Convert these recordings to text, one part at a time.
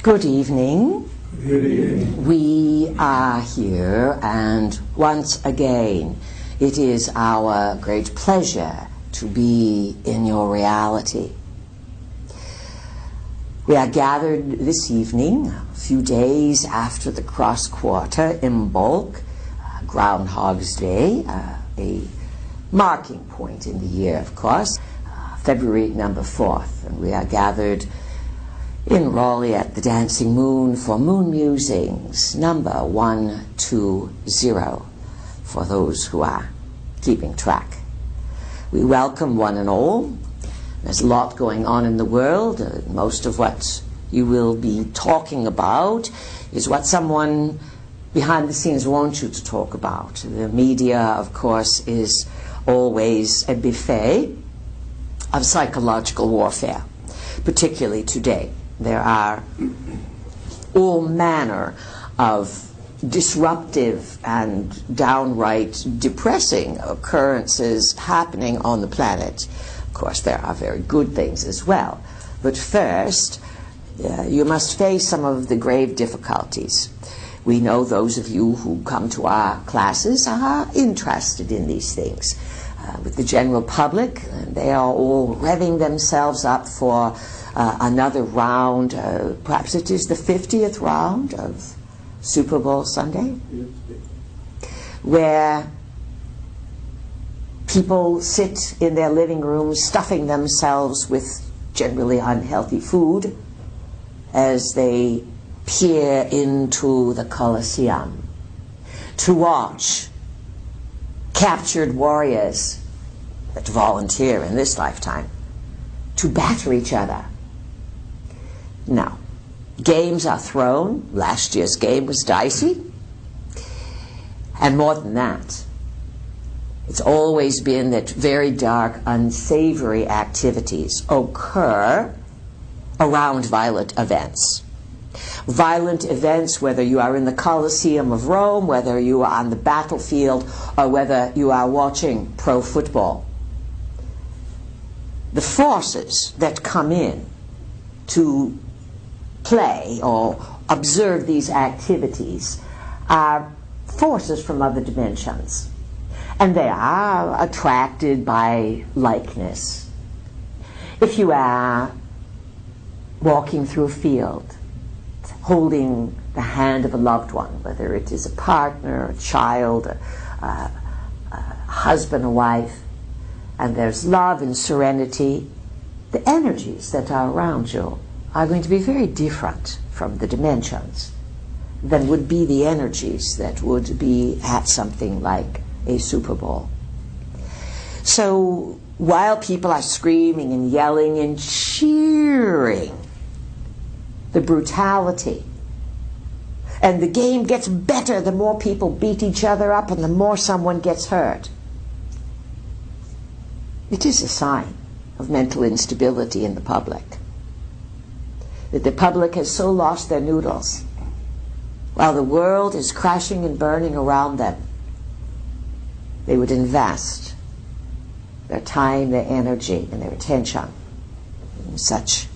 Good evening. Good evening. We are here, and once again, it is our great pleasure to be in your reality. We are gathered this evening, a few days after the cross quarter, Imbolc, Groundhog's Day, a marking point in the year, of course, February number 4th, and we are gathered in Raleigh at the Dancing Moon for Moon Musings, number 120, for those who are keeping track. We welcome one and all. There's a lot going on in the world. Most of what you will be talking about is what someone behind the scenes wants you to talk about. The media, of course, is always a buffet of psychological warfare, particularly today. There are all manner of disruptive and downright depressing occurrences happening on the planet. Of course, there are very good things as well. But first, you must face some of the grave difficulties. We know those of you who come to our classes are interested in these things. With the general public, they are all revving themselves up for another round, perhaps it is the 50th round of Super Bowl Sunday, where people sit in their living rooms stuffing themselves with generally unhealthy food as they peer into the Colosseum to watch captured warriors that volunteer in this lifetime to batter each other. Now, games are thrown. Last year's game was dicey. And more than that, it's always been that very dark, unsavory activities occur around violent events. Violent events, whether you are in the Colosseum of Rome, whether you are on the battlefield, or whether you are watching pro football. The forces that come in to play or observe these activities are forces from other dimensions, and they are attracted by likeness. If you are walking through a field, holding the hand of a loved one, whether it is a partner, a child, a husband, a wife, and there's love and serenity, the energies that are around you are going to be very different from the dimensions than would be the energies that would be at something like a Super Bowl. So while people are screaming and yelling and cheering the brutality, and the game gets better the more people beat each other up and the more someone gets hurt, it is a sign of mental instability in the public. That the public has so lost their noodles while the world is crashing and burning around them, they would invest their time, their energy, and their attention in such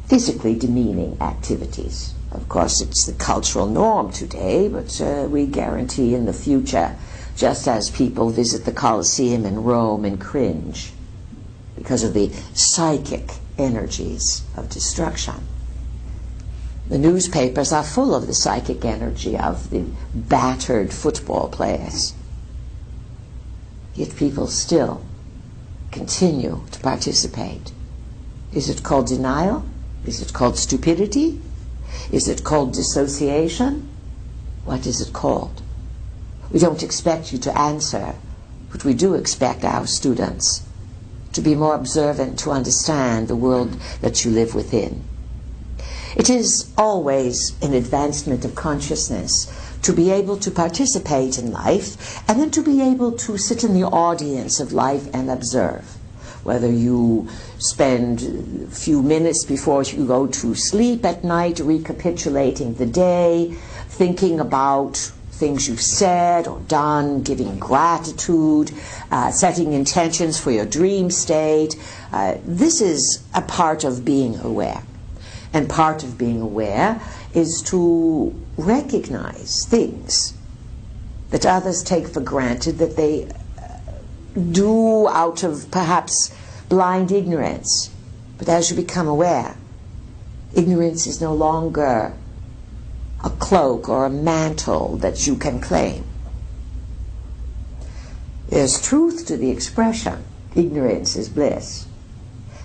physically demeaning activities. Of course, it's the cultural norm today, but we guarantee in the future, just as people visit the Colosseum in Rome and cringe because of the psychic energies of destruction. The newspapers are full of the psychic energy of the battered football players. Yet people still continue to participate. Is it called denial? Is it called stupidity? Is it called dissociation? What is it called? We don't expect you to answer, but we do expect our students to be more observant, to understand the world that you live within. It is always an advancement of consciousness to be able to participate in life and then to be able to sit in the audience of life and observe. Whether you spend a few minutes before you go to sleep at night recapitulating the day, thinking about things you've said or done, giving gratitude, setting intentions for your dream state. This is a part of being aware. And part of being aware is to recognize things that others take for granted, that they do out of perhaps blind ignorance. But as you become aware, ignorance is no longer a cloak or a mantle that you can claim. There's truth to the expression, ignorance is bliss.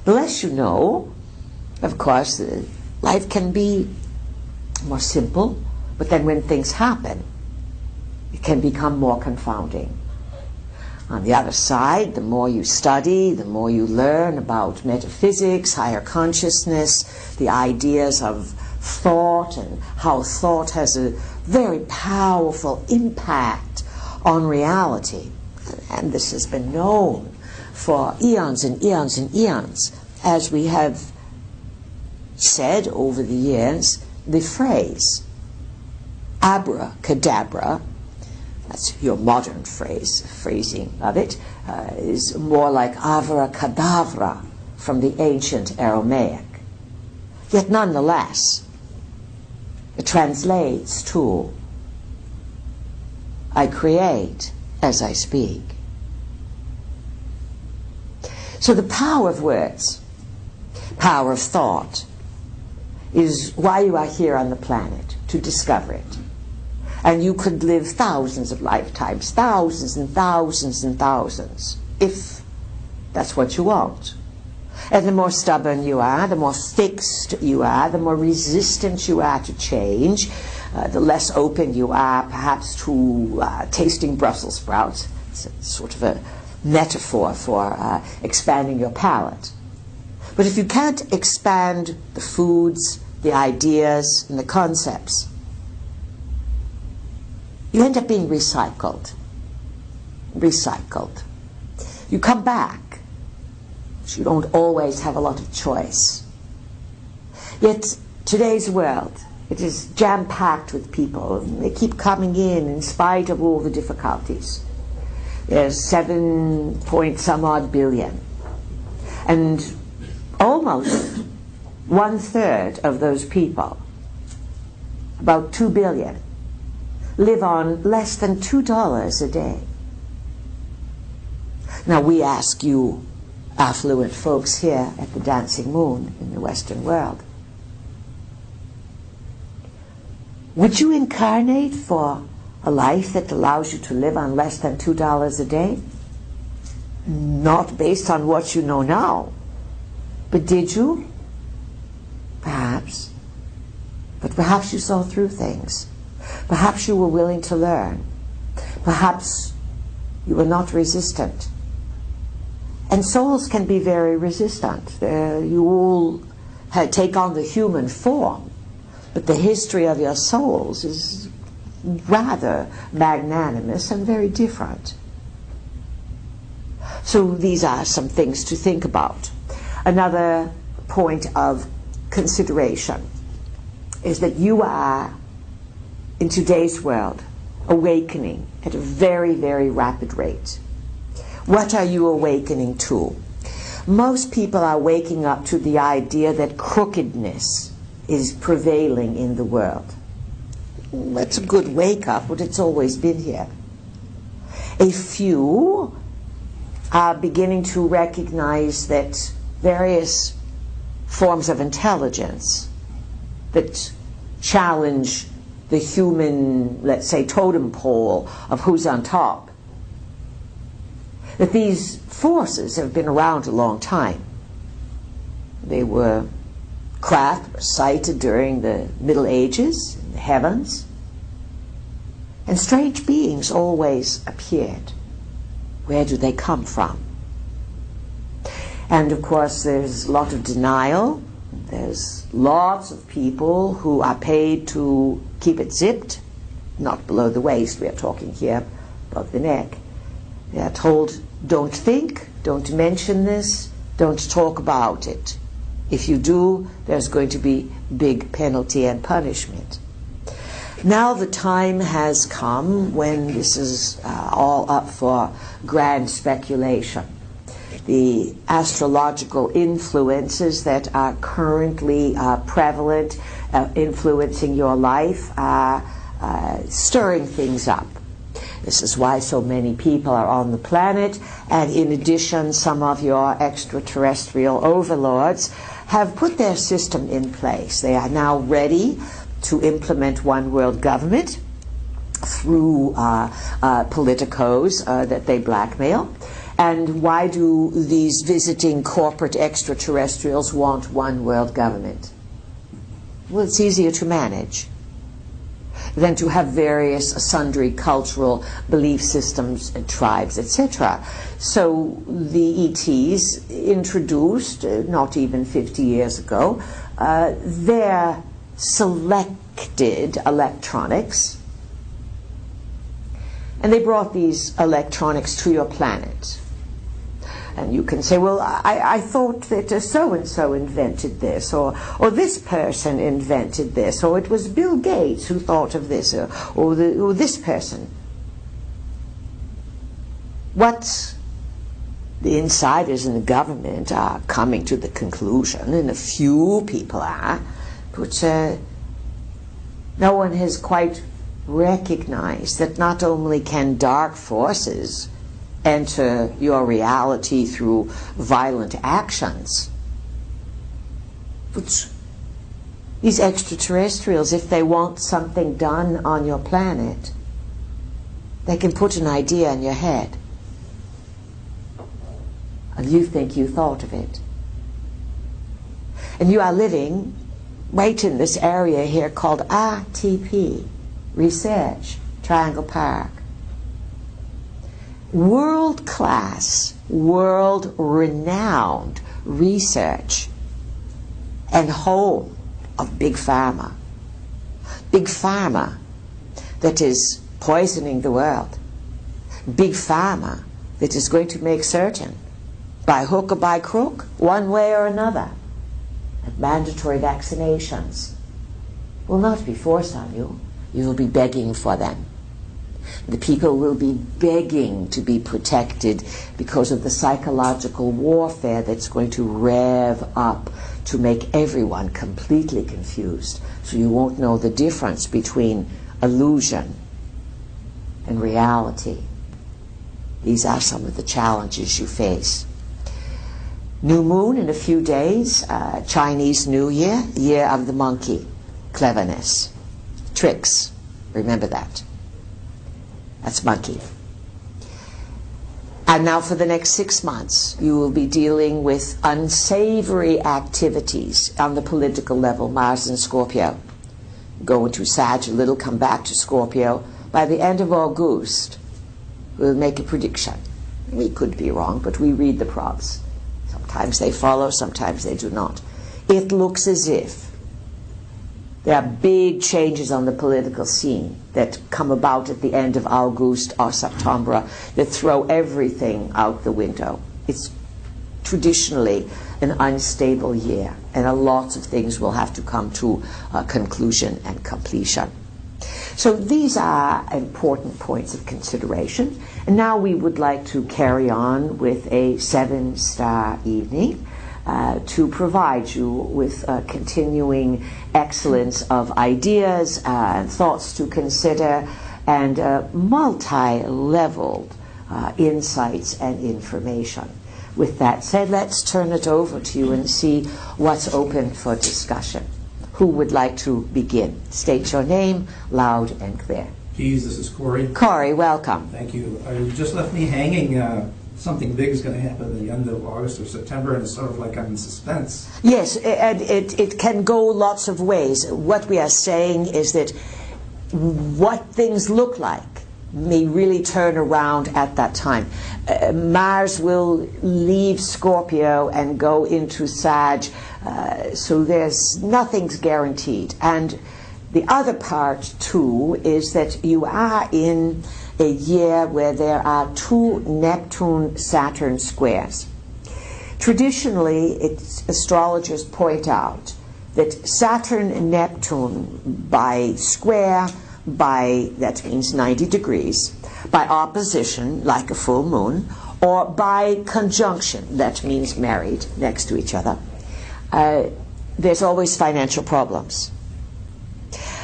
The less you know, of course, life can be more simple, but then when things happen, it can become more confounding. On the other side, the more you study, the more you learn about metaphysics, higher consciousness, the ideas of thought and how thought has a very powerful impact on reality. And this has been known for eons and eons and eons. As we have said over the years, the phrase abracadabra, that's your modern phrasing of it, is more like avracadabra from the ancient Aramaic. Yet nonetheless, it translates to I create as I speak. So the power of words, power of thought, is why you are here on the planet, to discover it. And you could live thousands of lifetimes, thousands and thousands and thousands, if that's what you want. And the more stubborn you are, the more fixed you are, the more resistant you are to change, the less open you are perhaps to tasting Brussels sprouts. It's sort of a metaphor for expanding your palate. But if you can't expand the foods, the ideas, and the concepts, you end up being recycled. You come back, but you don't always have a lot of choice. Yet today's world, it is jam-packed with people. They keep coming in spite of all the difficulties. There's 7 point some odd billion. And almost 1/3 of those people, about 2 billion, live on less than $2 a day. Now we ask you, affluent folks here at the Dancing Moon in the Western world, would you incarnate for a life that allows you to live on less than $2 a day? Not based on what you know now. But did you? Perhaps. But perhaps you saw through things. Perhaps you were willing to learn. Perhaps you were not resistant. And souls can be very resistant. You all take on the human form, but the history of your souls is rather magnanimous and very different. So these are some things to think about. Another point of consideration is that you are, in today's world, awakening at a very, very rapid rate. What are you awakening to? Most people are waking up to the idea that crookedness is prevailing in the world. That's a good wake-up, but it's always been here. A few are beginning to recognize that various forms of intelligence that challenge the human, let's say, totem pole of who's on top, that these forces have been around a long time. They were craft were sighted during the Middle Ages in the heavens, and strange beings always appeared. Where do they come from? And of course there's a lot of denial. There's lots of people who are paid to keep it zipped, not below the waist, we are talking here above the neck. They are told, don't think, don't mention this, don't talk about it. If you do, there's going to be big penalty and punishment. Now the time has come when this is all up for grand speculation. the astrological influences that are currently prevalent, influencing your life, stirring things up. This is why so many people are on the planet, and in addition, some of your extraterrestrial overlords have put their system in place. They are now ready to implement one world government through politicos that they blackmail. And why do these visiting corporate extraterrestrials want one world government? Well, it's easier to manage than to have various sundry cultural belief systems and tribes, etc. So the ETs introduced, not even 50 years ago, their selected electronics, and they brought these electronics to your planet. And you can say, well, I thought that so-and-so invented this, or this person invented this, or it was Bill Gates who thought of this, or this person. What the insiders in the government are coming to the conclusion, and a few people are, but no one has quite recognized that not only can dark forces enter your reality through violent actions, but these extraterrestrials, if they want something done on your planet, they can put an idea in your head, and you think you thought of it. And you are living right in this area here called RTP, Research Triangle Park. World-class, world-renowned research and home of Big Pharma. Big Pharma that is poisoning the world. Big Pharma that is going to make certain, by hook or by crook, one way or another, that mandatory vaccinations will not be forced on you. You will be begging for them. The people will be begging to be protected because of the psychological warfare that's going to rev up to make everyone completely confused. So you won't know the difference between illusion and reality. These are some of the challenges you face. New moon in a few days, Chinese New Year, year of the monkey, cleverness, tricks, remember that. That's monkey. And now for the next 6 months, you will be dealing with unsavory activities on the political level, Mars in Scorpio. Go into Sag a little, come back to Scorpio. By the end of August, we'll make a prediction. We could be wrong, but we read the props. Sometimes they follow, sometimes they do not. It looks as if there are big changes on the political scene that come about at the end of August or September that throw everything out the window. It's traditionally an unstable year, and a lot of things will have to come to conclusion and completion. So these are important points of consideration. And now we would like to carry on with a 7-star evening to provide you with continuing excellence of ideas and thoughts to consider, and multi-leveled insights and information. With that said, let's turn it over to you and see what's open for discussion. Who would like to begin? State your name loud and clear. Please, this is Corey. Corey, welcome. Thank you. You just left me hanging. Something big is going to happen at the end of August or September, and it's sort of like I'm in suspense. Yes, and it can go lots of ways. What we are saying is that what things look like may really turn around at that time. Mars will leave Scorpio and go into Sag, so nothing's guaranteed. And the other part, too, is that you are in a year where there are 2 Neptune-Saturn squares. Traditionally, astrologers point out that Saturn and Neptune by square, that means 90 degrees, by opposition, like a full moon, or by conjunction, that means married next to each other, there's always financial problems.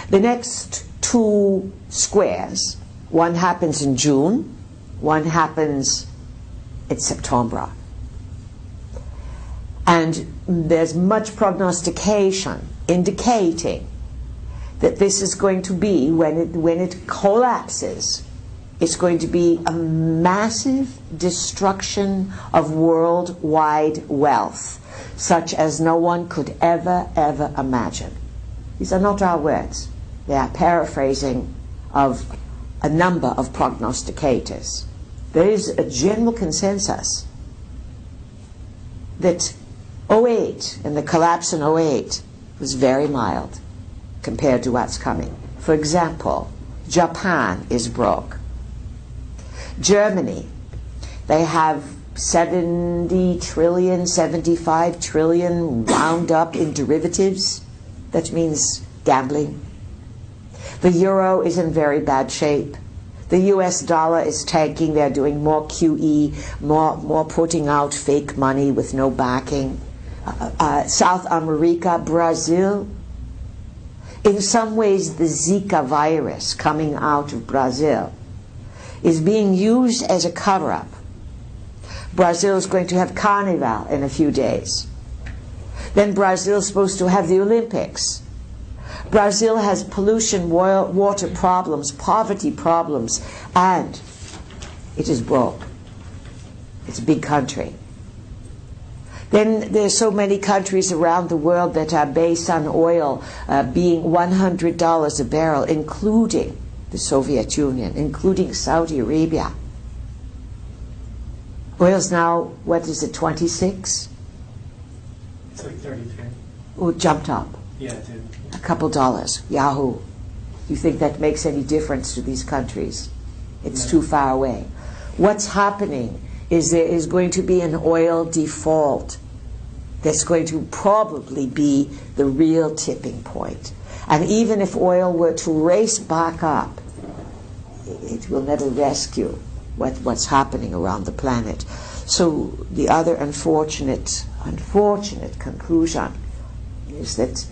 The next two squares, one happens in June, one happens in September. And there's much prognostication indicating that this is going to be, when it collapses, it's going to be a massive destruction of worldwide wealth, such as no one could ever imagine. These are not our words. They are paraphrasing of a number of prognosticators. There is a general consensus that 08 and the collapse in 08 was very mild compared to what's coming. For example, Japan is broke. Germany, they have 70 trillion, 75 trillion wound up in derivatives. That means gambling. The euro is in very bad shape. The US dollar is tanking. They're doing more QE, more putting out fake money with no backing. South America, Brazil. In some ways, the Zika virus coming out of Brazil is being used as a cover-up. Brazil is going to have Carnival in a few days. Then Brazil is supposed to have the Olympics. Brazil has pollution, water problems, poverty problems, and it is broke. It's a big country. Then there's so many countries around the world that are based on oil being $100 a barrel, including the Soviet Union, including Saudi Arabia. Oil's now, what is it, 26? It's like 33. Oh, it jumped up. Yeah, it did. A couple dollars. Yahoo. Do you think that makes any difference to these countries? It's No. too far away. What's happening is there is going to be an oil default that's going to probably be the real tipping point. And even if oil were to race back up, it will never rescue what's happening around the planet. So the other unfortunate conclusion is that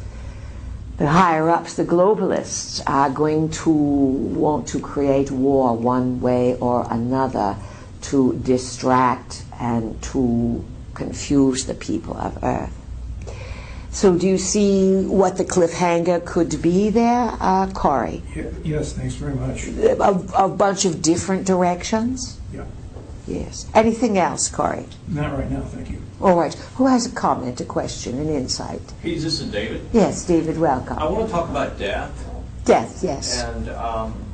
the higher-ups, the globalists, are going to want to create war one way or another to distract and to confuse the people of Earth. So do you see what the cliffhanger could be there, Corey? Yes, thanks very much. A bunch of different directions? Yeah. Yes. Anything else, Corey? Not right now, thank you. All right. Who has a comment, a question, an insight? Hey, this is David. Yes, David, welcome. I want to talk about death. Death, yes. And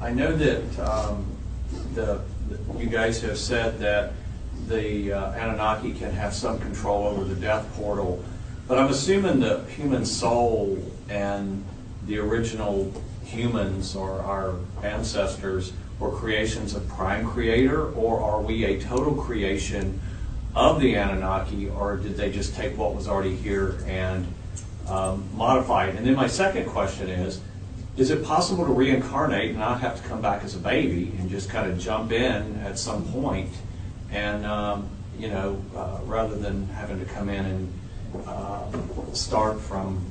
I know that you guys have said that the Anunnaki can have some control over the death portal, but I'm assuming the human soul and the original humans or our ancestors were creations of Prime Creator, or are we a total creation of the Anunnaki, or did they just take what was already here and modify it? And then my second question is it possible to reincarnate and not have to come back as a baby and just kind of jump in at some point and, rather than having to come in and start from,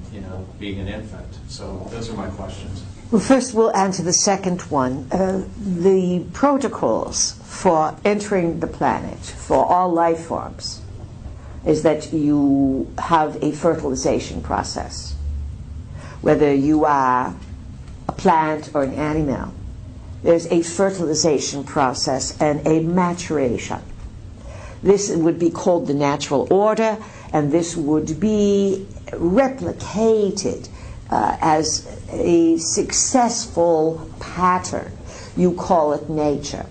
being an infant? So those are my questions. Well, first we'll answer the second one. The protocols for entering the planet for all life forms is that you have a fertilization process. Whether you are a plant or an animal, there's a fertilization process and a maturation. This would be called the natural order, and this would be replicated as a successful pattern. You call it nature.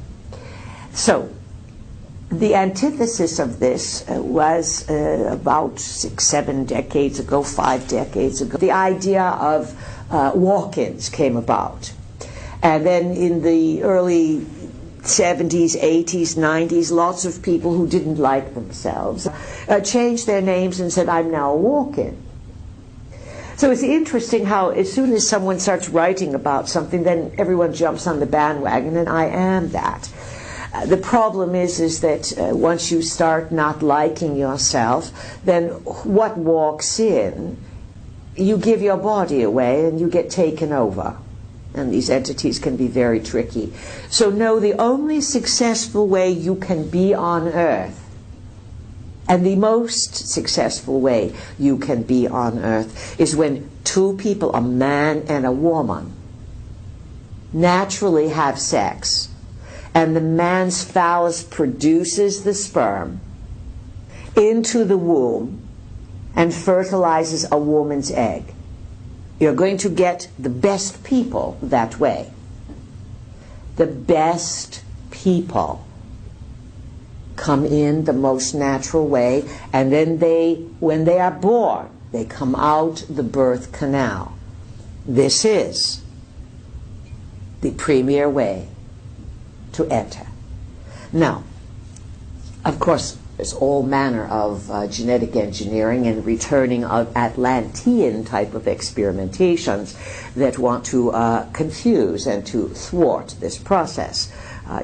So the antithesis of this was about 6, 7 decades ago, 5 decades ago. The idea of walk-ins came about. And then in the early 70s, 80s, 90s, lots of people who didn't like themselves changed their names and said, I'm now a walk-in. So it's interesting how as soon as someone starts writing about something, then everyone jumps on the bandwagon, and I am that. The problem is that once you start not liking yourself, then what walks in, you give your body away and you get taken over. And these entities can be very tricky. So no, the only successful way you can be on earth, and the most successful way you can be on earth, is when two people, a man and a woman, naturally have sex. And the man's phallus produces the sperm into the womb and fertilizes a woman's egg. You're going to get the best people that way. The best people come in the most natural way, and then when they are born, they come out the birth canal. This is the premier way to enter. Now, of course, there's all manner of genetic engineering and returning of Atlantean type of experimentations that want to confuse and to thwart this process.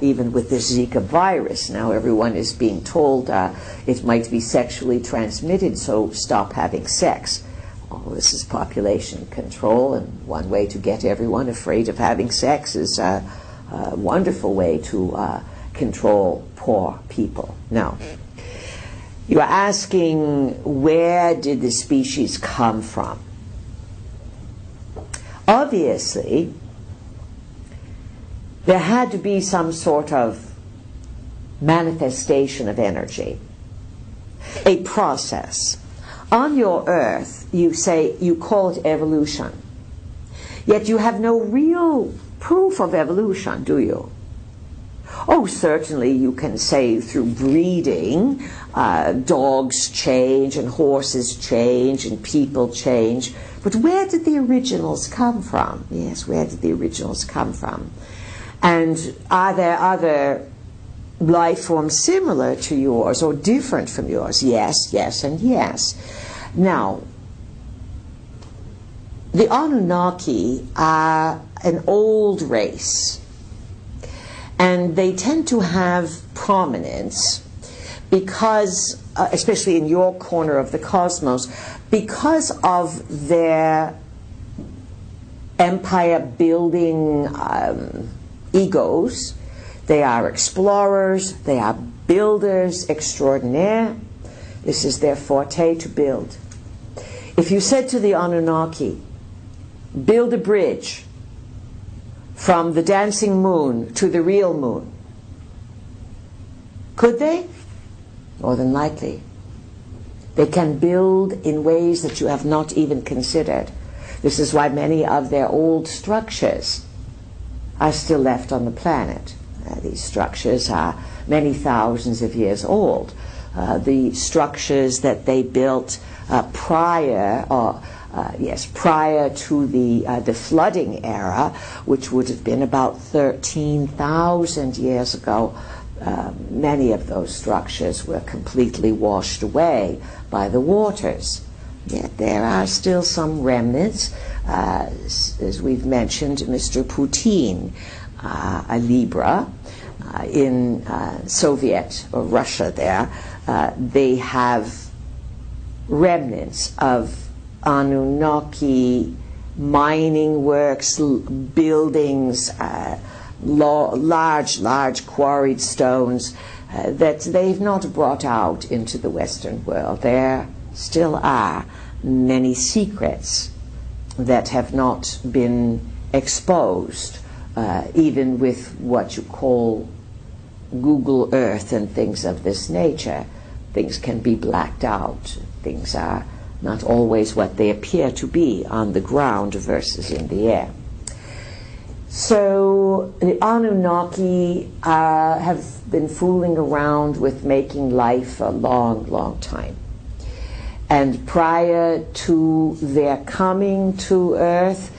Even with this Zika virus, now everyone is being told it might be sexually transmitted, so stop having sex. Well, this is population control, and one way to get everyone afraid of having sex is a wonderful way to control poor people. Now, you are asking, where did the species come from? Obviously, there had to be some sort of manifestation of energy, a process. On your earth, you call it evolution, yet you have no real proof of evolution, do you? Oh, certainly you can say through breeding, dogs change and horses change and people change. But where did the originals come from? Yes, where did the originals come from? And are there other life forms similar to yours or different from yours? Yes, yes, and yes. Now, the Anunnaki are an old race, and they tend to have prominence because, especially in your corner of the cosmos, because of their empire-building egos. They are explorers, they are builders extraordinaire. This is their forte, to build. If you said to the Anunnaki, build a bridge from the dancing moon to the real moon, could they? More than likely. They can build in ways that you have not even considered. This is why many of their old structures are still left on the planet. These structures are many thousands of years old. The structures that they built prior to the flooding era, which would have been about 13,000 years ago, many of those structures were completely washed away by the waters. Yet there are still some remnants, as we've mentioned, Mr. Putin, a Libra, in Soviet or Russia there, they have remnants of Anunnaki mining works, buildings, large quarried stones that they've not brought out into the Western world. There still are many secrets that have not been exposed, even with what you call Google Earth and things of this nature. Things can be blacked out. Things are not always what they appear to be on the ground versus in the air. So the Anunnaki have been fooling around with making life a long, long time. And prior to their coming to Earth,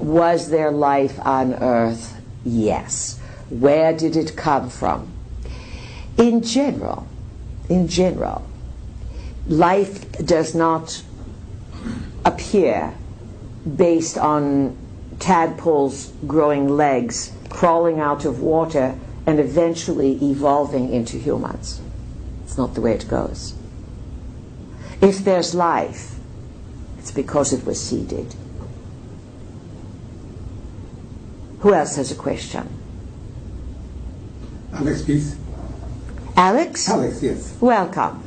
was there life on Earth? Yes. Where did it come from? In general, life does not appear based on tadpoles growing legs, crawling out of water, and eventually evolving into humans. It's not the way it goes. If there's life, it's because it was seeded. Who else has a question? Alex, please. Alex? Alex, yes. Welcome.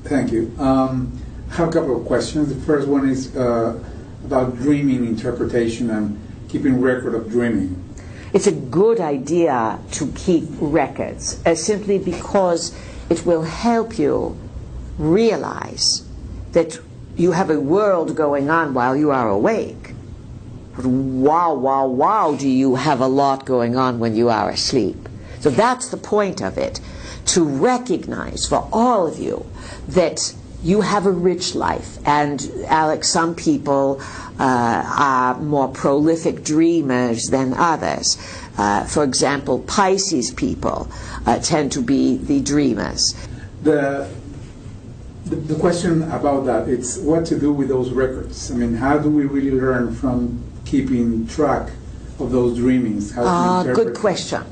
Thank you. I have a couple of questions. The first one is about dreaming interpretation and keeping record of dreaming. It's a good idea to keep records, simply because it will help you realize that you have a world going on while you are awake. But wow, do you have a lot going on when you are asleep. So that's the point of it, to recognize for all of you that you have a rich life. And Alex, some people are more prolific dreamers than others. For example, Pisces people tend to be the dreamers. The question about that, it's what to do with those records. I mean, how do we really learn from keeping track of those dreamings? How to interpret Good question.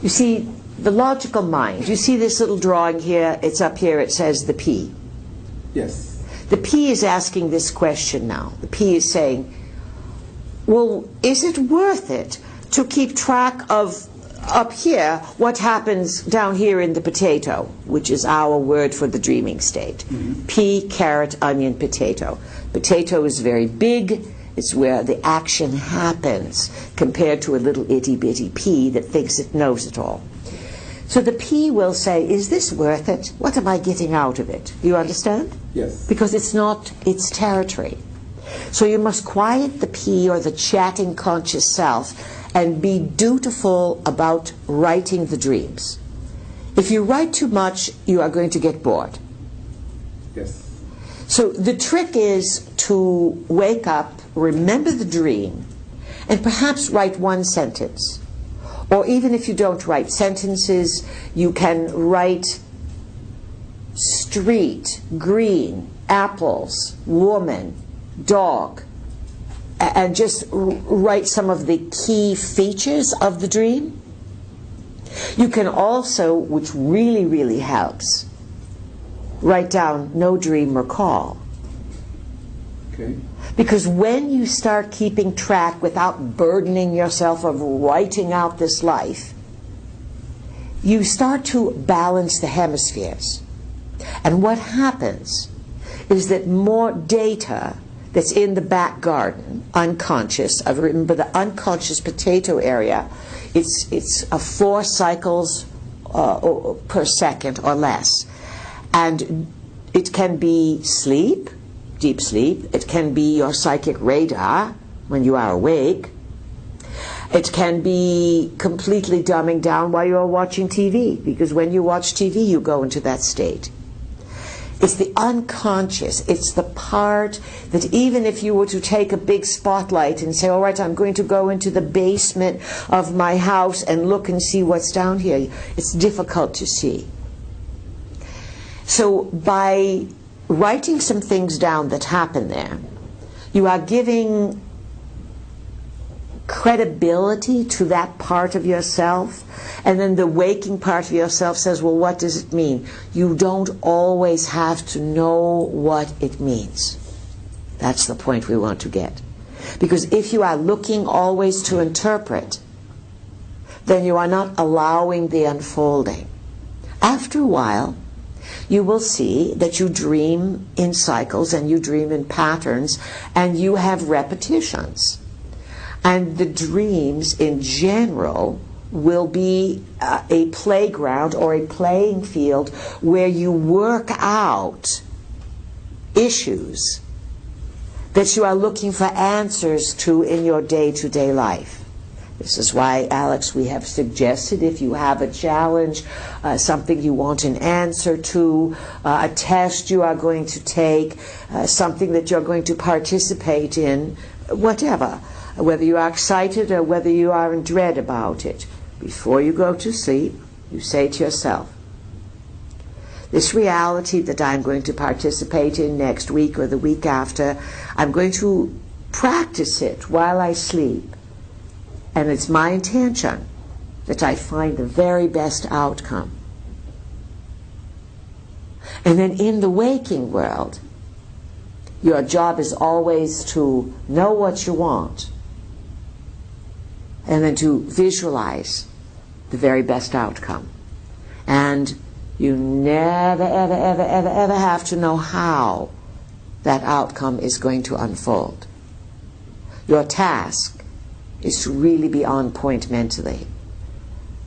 You see, the logical mind, you see this little drawing here, it's up here, it says the P. Yes. The P is asking this question now. The P is saying, well, is it worth it to keep track of up here what happens down here in the potato, which is our word for the dreaming state? Mm-hmm. P, carrot, onion, potato. Potato is very big. It's where the action happens compared to a little itty-bitty pea that thinks it knows it all. So the P will say, is this worth it? What am I getting out of it? You understand? Yes. Because it's not its territory. So you must quiet the P, or the chatting conscious self, and be dutiful about writing the dreams. If you write too much, you are going to get bored. Yes. So the trick is to wake up, remember the dream, and perhaps write one sentence. Or even if you don't write sentences, you can write street, green, apples, woman, dog, and just write some of the key features of the dream. You can also, which really, really helps, write down no dream recall. Okay. Because when you start keeping track without burdening yourself of writing out this life, you start to balance the hemispheres. And what happens is that more data that's in the back garden, unconscious, remember the unconscious potato area, it's 4 cycles per second or less. And it can be sleep, deep sleep. It can be your psychic radar when you are awake. It can be completely dumbing down while you're watching TV, because when you watch TV you go into that state. It's the unconscious. It's the part that even if you were to take a big spotlight and say, all right, I'm going to go into the basement of my house and look and see what's down here, it's difficult to see. So by writing some things down that happen there, you are giving credibility to that part of yourself, and then the waking part of yourself says, well, what does it mean? You don't always have to know what it means. That's the point we want to get. Because if you are looking always to interpret, then you are not allowing the unfolding. After a while, you will see that you dream in cycles and you dream in patterns and you have repetitions. And the dreams in general will be a playground or a playing field where you work out issues that you are looking for answers to in your day-to-day life. This is why, Alex, we have suggested if you have a challenge, something you want an answer to, a test you are going to take, something that you're going to participate in, whatever, whether you are excited or whether you are in dread about it, before you go to sleep, you say to yourself, this reality that I'm going to participate in next week or the week after, I'm going to practice it while I sleep. And it's my intention that I find the very best outcome. And then in the waking world, your job is always to know what you want and then to visualize the very best outcome. And you never, ever, ever, ever, ever have to know how that outcome is going to unfold. Your task is to really be on point mentally.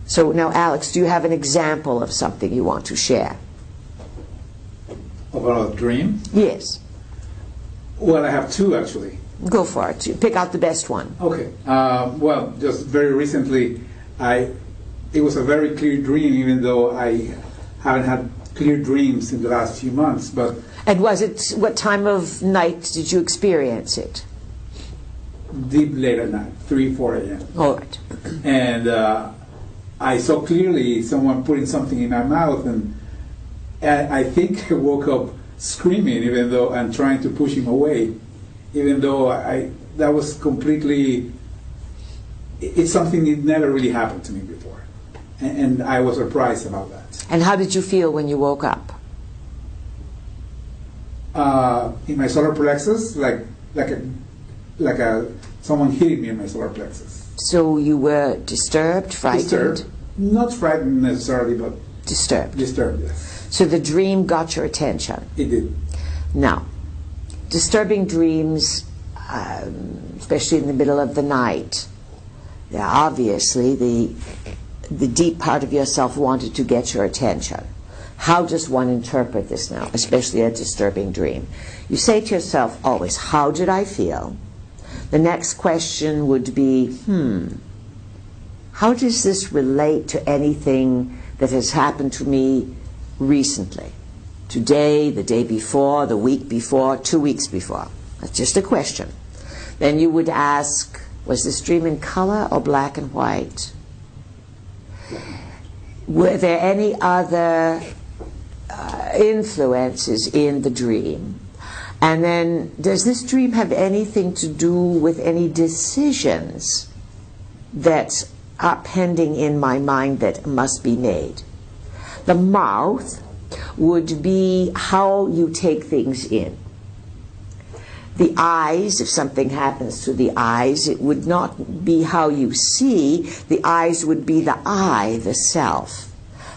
So now, Alex, do you have an example of something you want to share? About a dream? Yes. Well, I have two actually. Go for it. You pick out the best one. Okay. Well, just very recently, it was a very clear dream, even though I haven't had clear dreams in the last few months. But And was it, what time of night did you experience it? deep late at night, 3, 4 a.m. All right. And I saw clearly someone putting something in my mouth, and I think I woke up screaming, even though and trying to push him away, even though that was completely. It's something that never really happened to me before, and I was surprised about that. And how did you feel when you woke up? In my solar plexus, like someone hitting me in my solar plexus. So you were disturbed, frightened? Disturbed, not frightened necessarily, but Disturbed. disturbed. Yes, So the dream got your attention. it did. Now, disturbing dreams, especially in the middle of the night, obviously the deep part of yourself wanted to get your attention. How does one interpret this now, especially a disturbing dream? You say to yourself always, how did I feel? The next question would be, how does this relate to anything that has happened to me recently? Today, the day before, the week before, 2 weeks before? That's just a question. Then you would ask, was this dream in color or black and white? Were there any other influences in the dream? And then, does this dream have anything to do with any decisions that are pending in my mind that must be made? The mouth would be how you take things in. The eyes, if something happens to the eyes, it would not be how you see. The eyes would be the I, the self.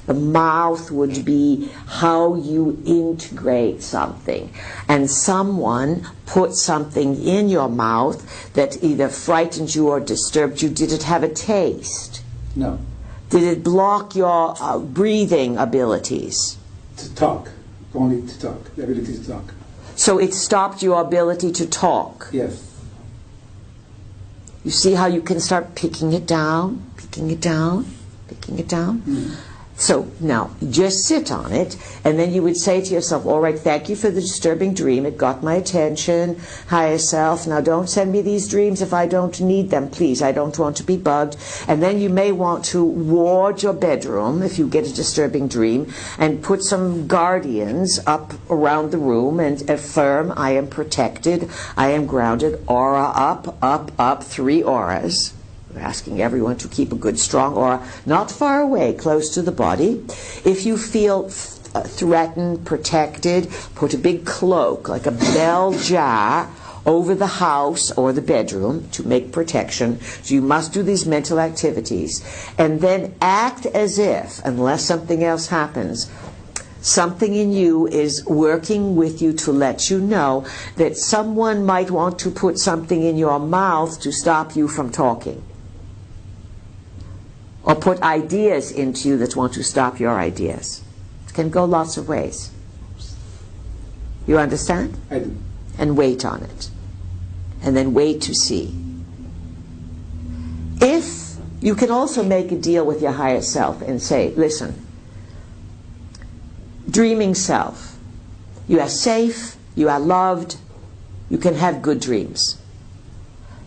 The mouth would be how you integrate something. And someone put something in your mouth that either frightened you or disturbed you. Did it have a taste? No, Did it block your breathing abilities? to talk, only to talk, the ability to talk. So it stopped your ability to talk. Yes. You see how you can start picking it down, picking it down, picking it down? So now, just sit on it, and then you would say to yourself, all right, thank you for the disturbing dream. It got my attention. Higher self, now don't send me these dreams if I don't need them, please. I don't want to be bugged. And then you may want to ward your bedroom if you get a disturbing dream and put some guardians up around the room and affirm, I am protected, I am grounded, aura up, up, up, 3 auras. We're asking everyone to keep a good, strong aura, not far away, close to the body. If you feel threatened, protected, put a big cloak, like a bell jar, over the house or the bedroom to make protection. So you must do these mental activities. And then act as if, unless something else happens, something in you is working with you to let you know that someone might want to put something in your mouth to stop you from talking. Or put ideas into you that want to stop your ideas. It can go lots of ways. You understand? I do. And wait on it. And then wait to see. If you can also make a deal with your higher self and say, listen, dreaming self, you are safe, you are loved, you can have good dreams.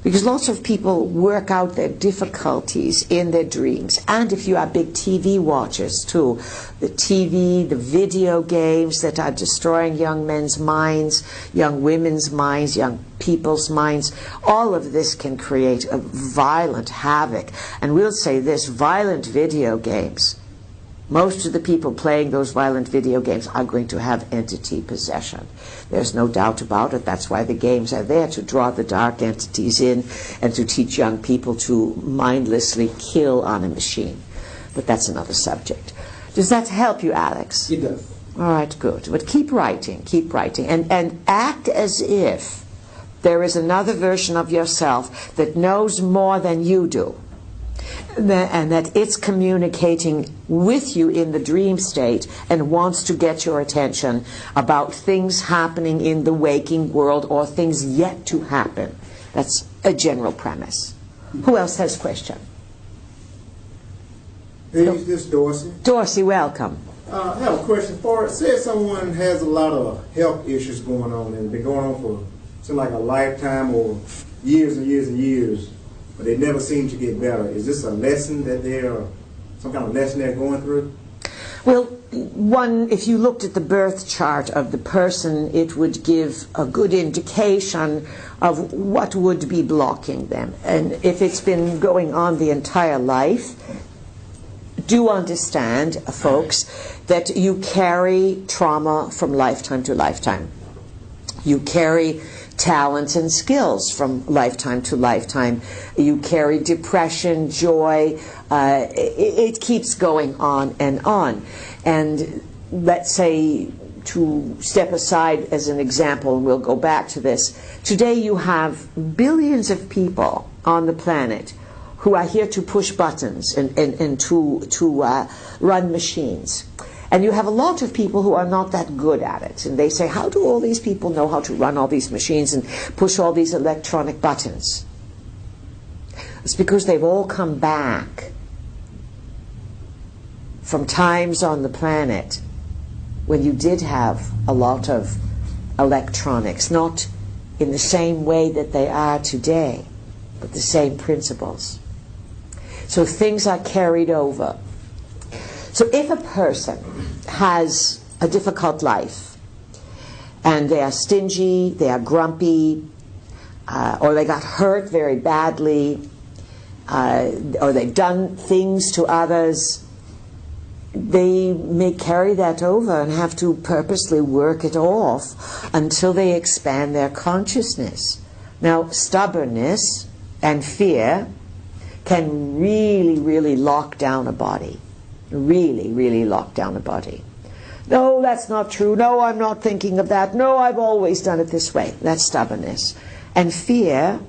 Because lots of people work out their difficulties in their dreams. And if you are big TV watchers too, the TV, the video games that are destroying young men's minds, young women's minds, young people's minds, all of this can create a violent havoc. And we'll say this, violent video games, most of the people playing those violent video games are going to have entity possession. There's no doubt about it. That's why the games are there, to draw the dark entities in and to teach young people to mindlessly kill on a machine. But that's another subject. Does that help you, Alex? It does. All right, good. But keep writing, and act as if there is another version of yourself that knows more than you do, and that it's communicating with you in the dream state and wants to get your attention about things happening in the waking world or things yet to happen. That's a general premise. Who else has a question? Hey, this is Dorsey. Dorsey, welcome. I have a question for it. Say someone has a lot of health issues going on and been going on for something like a lifetime or years and years and years, but they never seem to get better. Is this a lesson that some kind of lesson they're going through? Well, one, if you looked at the birth chart of the person, it would give a good indication of what would be blocking them. And if it's been going on the entire life, do understand, folks, that you carry trauma from lifetime to lifetime. You carry talents and skills from lifetime to lifetime. You carry depression, joy. It keeps going on and on. And let's say, to step aside as an example, and we'll go back to this, today you have billions of people on the planet who are here to push buttons and to run machines. And you have a lot of people who are not that good at it. And they say, how do all these people know how to run all these machines and push all these electronic buttons? It's because they've all come back from times on the planet when you did have a lot of electronics, not in the same way that they are today, but the same principles. So things are carried over. So if a person has a difficult life and they are stingy, they are grumpy, or they got hurt very badly, or they've done things to others, they may carry that over and have to purposely work it off until they expand their consciousness. Now, stubbornness and fear can really, really lock down a body. Really, really lock down a body. No, that's not true. No, I'm not thinking of that. No, I've always done it this way. That's stubbornness. And fear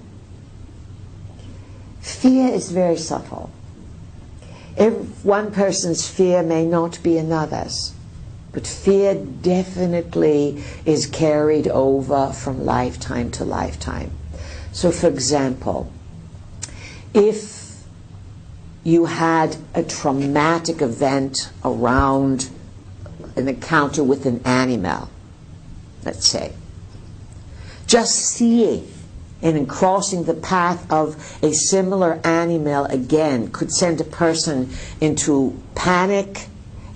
is very subtle. One person's fear may not be another's, but fear definitely is carried over from lifetime to lifetime. So, for example, if you had a traumatic event around an encounter with an animal, let's say, just seeing and crossing the path of a similar animal again could send a person into panic,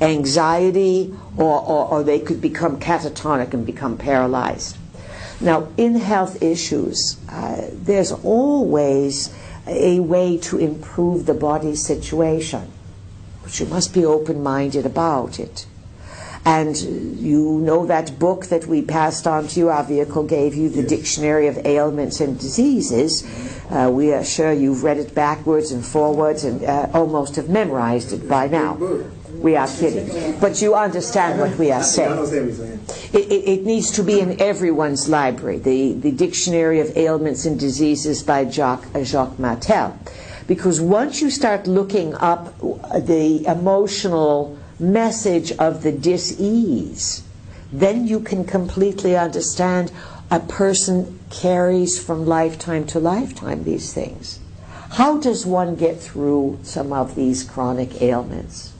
anxiety, or they could become catatonic and become paralyzed. Now, in health issues, there's always a way to improve the body's situation, but you must be open-minded about it. And you know that book that we passed on to you, our vehicle gave you, the Dictionary of Ailments and Diseases. We are sure you've read it backwards and forwards and almost have memorized it by now. We are kidding. But you understand what we are saying. It needs to be in everyone's library, the Dictionary of Ailments and Diseases by Jacques Martel. Because once you start looking up the emotional message of the dis-ease, then you can completely understand a person carries from lifetime to lifetime these things. How does one get through some of these chronic ailments?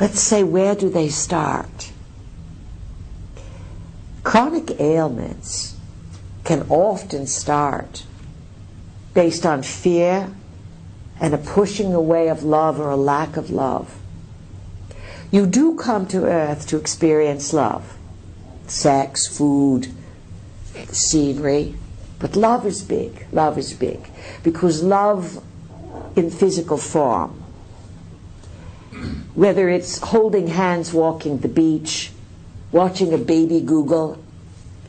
Let's say, where do they start? Chronic ailments can often start based on fear and a pushing away of love or a lack of love. You do come to earth to experience love. Sex, food, scenery. But love is big. Love is big. Because love in physical form, whether it's holding hands walking the beach, watching a baby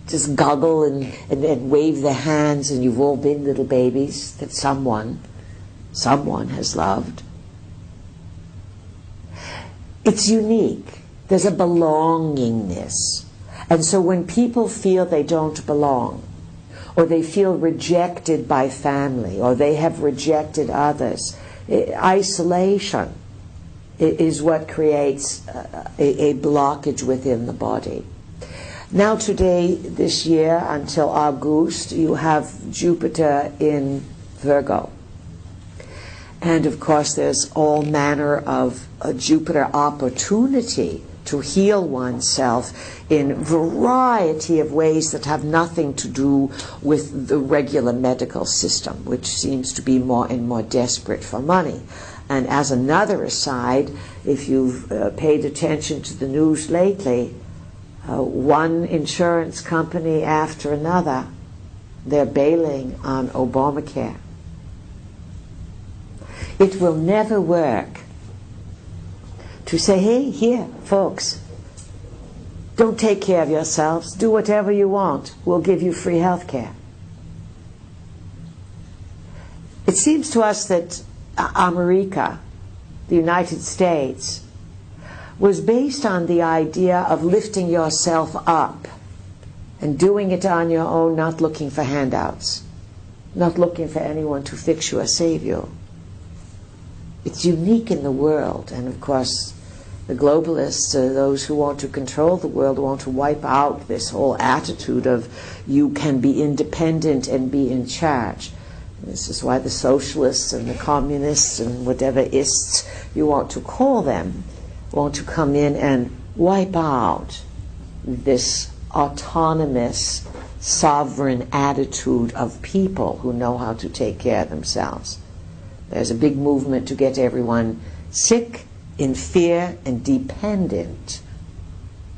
just goggle and wave their hands, and you've all been little babies that someone has loved. It's unique. There's a belongingness. And so when people feel they don't belong, or they feel rejected by family, or they have rejected others, isolation is what creates a blockage within the body. Now today, this year, until August, you have Jupiter in Virgo. And of course there's all manner of Jupiter opportunity to heal oneself in a variety of ways that have nothing to do with the regular medical system, which seems to be more and more desperate for money. And as another aside, if you've paid attention to the news lately, one insurance company after another, they're bailing on Obamacare. It will never work to say, hey, here, folks, don't take care of yourselves, do whatever you want, we'll give you free health care. It seems to us that America, the United States, was based on the idea of lifting yourself up and doing it on your own, not looking for handouts, not looking for anyone to fix you or save you. It's unique in the world, and of course the globalists, those who want to control the world, want to wipe out this whole attitude of you can be independent and be in charge. This is why the socialists and the communists and whatever ists you want to call them want to come in and wipe out this autonomous, sovereign attitude of people who know how to take care of themselves. There's a big movement to get everyone sick, in fear, and dependent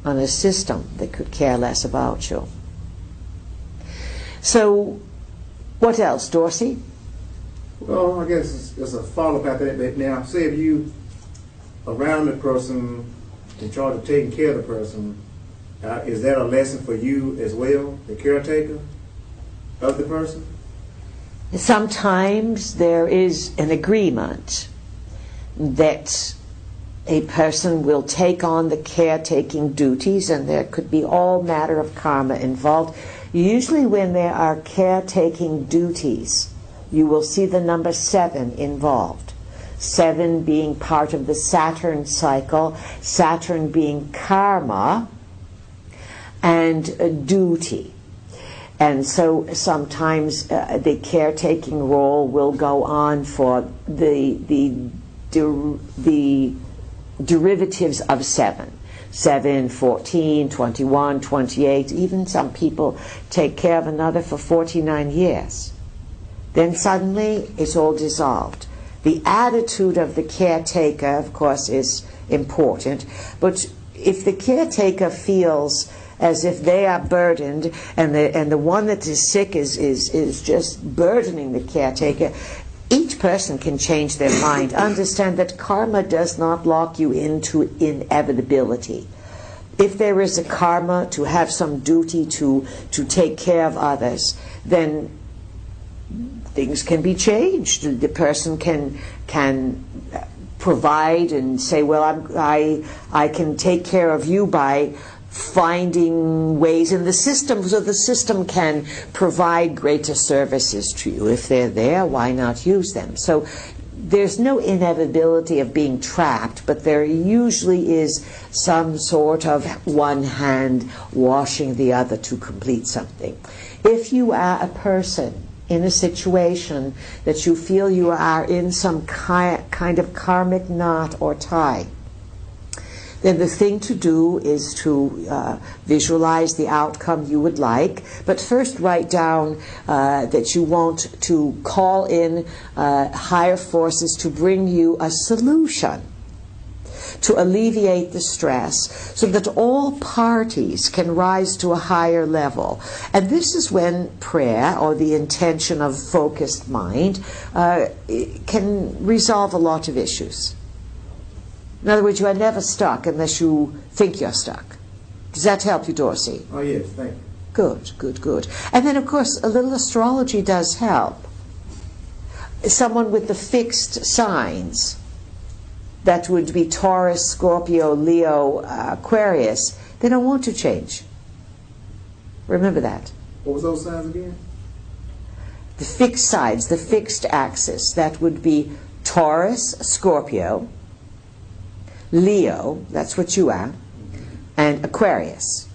on a system that could care less about you. So, what else, Dorsey? Well, I guess it's a follow-up after that. But now, say if you around the person, in charge of taking care of the person, is that a lesson for you as well, the caretaker of the person? Sometimes there is an agreement that a person will take on the caretaking duties, and there could be all matter of karma involved. Usually when there are caretaking duties, you will see the number 7 involved. 7 being part of the Saturn cycle, Saturn being karma and duty. And so sometimes the caretaking role will go on for the derivatives of 7. 7, 14, 21, 28, even some people take care of another for 49 years. Then suddenly it's all dissolved. The attitude of the caretaker, of course, is important, but if the caretaker feels as if they are burdened and the one that is sick is just burdening the caretaker, each person can change their mind. Understand that karma does not lock you into inevitability. If there is a karma to have some duty to take care of others, then things can be changed. The person can provide and say, well, I can take care of you by finding ways in the system, so the system can provide greater services to you. If they're there, why not use them? So there's no inevitability of being trapped, but there usually is some sort of one hand washing the other to complete something. If you are a person in a situation that you feel you are in some kind of karmic knot or tie, then the thing to do is to visualize the outcome you would like, but first write down that you want to call in higher forces to bring you a solution, to alleviate the stress, so that all parties can rise to a higher level. And this is when prayer, or the intention of focused mind, can resolve a lot of issues. In other words, you are never stuck unless you think you're stuck. Does that help you, Dorsey? Oh, yes, thank you. Good, good, good. And then, of course, a little astrology does help. Someone with the fixed signs, that would be Taurus, Scorpio, Leo, Aquarius, they don't want to change. Remember that. What was those signs again? The fixed sides, the fixed axis, that would be Taurus, Scorpio, Leo, that's what you are, and Aquarius.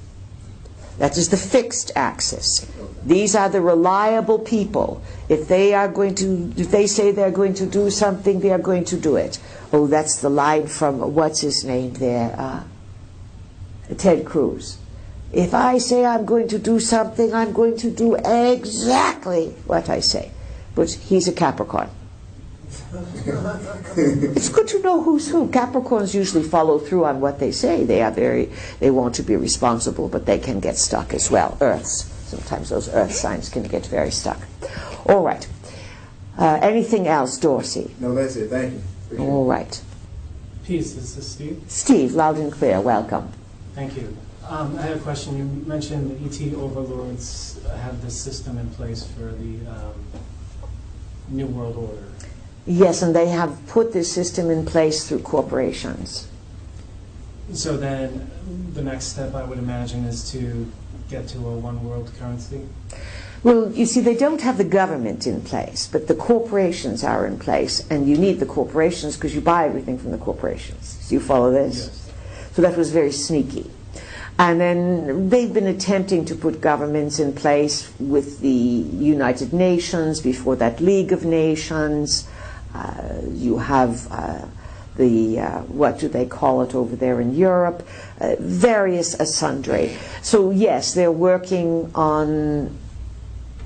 That is the fixed axis. These are the reliable people. If they say they're going to do something, they are going to do it. Oh, that's the line from, what's his name there? Ted Cruz. If I say I'm going to do something, I'm going to do exactly what I say. But he's a Capricorn. It's good to know who's who. Capricorns usually follow through on what they say. They want to be responsible, but they can get stuck as well. Earths. Sometimes those earth signs can get very stuck. All right. Anything else, Dorsey? No, that's it. Thank you. Appreciate All right. Peace, this is Steve. Steve, loud and clear. Welcome. Thank you. I had a question. You mentioned the ET overlords have this system in place for the New World Order. Yes, and they have put this system in place through corporations. So then the next step, I would imagine, is to get to a one world currency? Well, you see, they don't have the government in place, but the corporations are in place, and you need the corporations because you buy everything from the corporations. Do you follow this? Yes. So that was very sneaky. And then they've been attempting to put governments in place with the United Nations, before that League of Nations. You have what do they call it over there in Europe? Various sundry. So yes, they're working on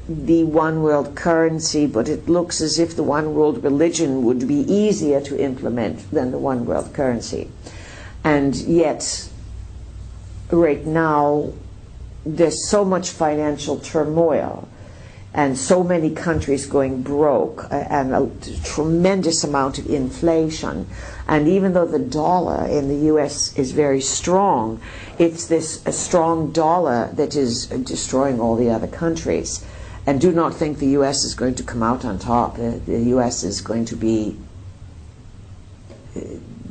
the one world currency, but it looks as if the one world religion would be easier to implement than the one world currency. And yet, right now, there's so much financial turmoil and so many countries going broke and a tremendous amount of inflation. And even though the dollar in the U.S. is very strong, it's this a strong dollar that is destroying all the other countries. And do not think the U.S. is going to come out on top. The U.S. is going to be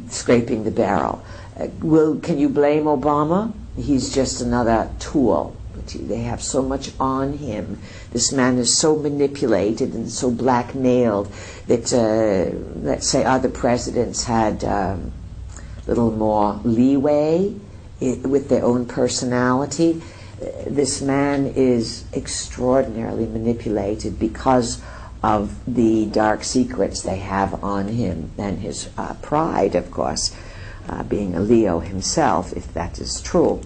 scraping the barrel. Can you blame Obama? He's just another tool. They have so much on him. This man is so manipulated and so blackmailed that, let's say, other presidents had a little more leeway with their own personality. This man is extraordinarily manipulated because of the dark secrets they have on him and his pride, of course, being a Leo himself, if that is true.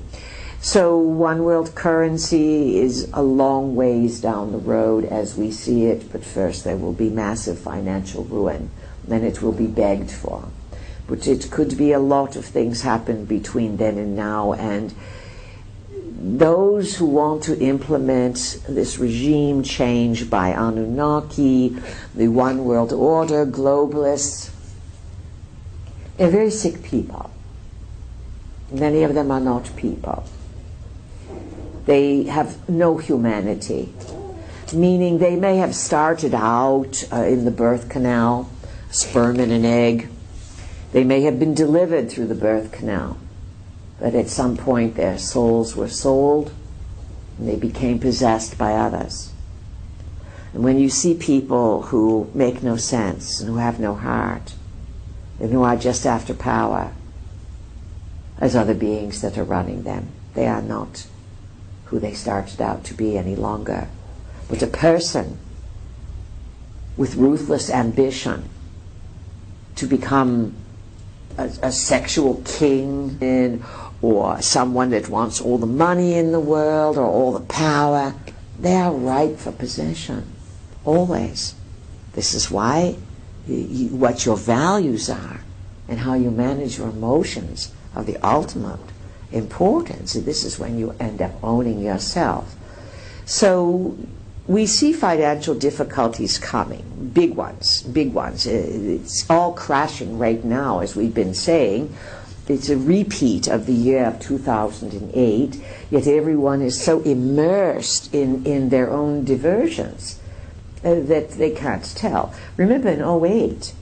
So one world currency is a long ways down the road as we see it, but first there will be massive financial ruin, then it will be begged for. But it could be a lot of things happen between then and now, and those who want to implement this regime change by Anunnaki, the one world order, globalists, they're very sick people. Many of them are not people. They have no humanity, meaning they may have started out in the birth canal, sperm and an egg. They may have been delivered through the birth canal, but at some point their souls were sold and they became possessed by others. And when you see people who make no sense and who have no heart and who are just after power, as other beings that are running them, they are not who they started out to be any longer. But a person with ruthless ambition to become a sexual king or someone that wants all the money in the world or all the power. They are ripe for possession, always. This is why what your values are and how you manage your emotions are the ultimate importance. This is when you end up owning yourself. So we see financial difficulties coming, big ones, big ones. It's all crashing right now, as we've been saying. It's a repeat of the year of 2008, yet everyone is so immersed in their own diversions that they can't tell. Remember in 2008,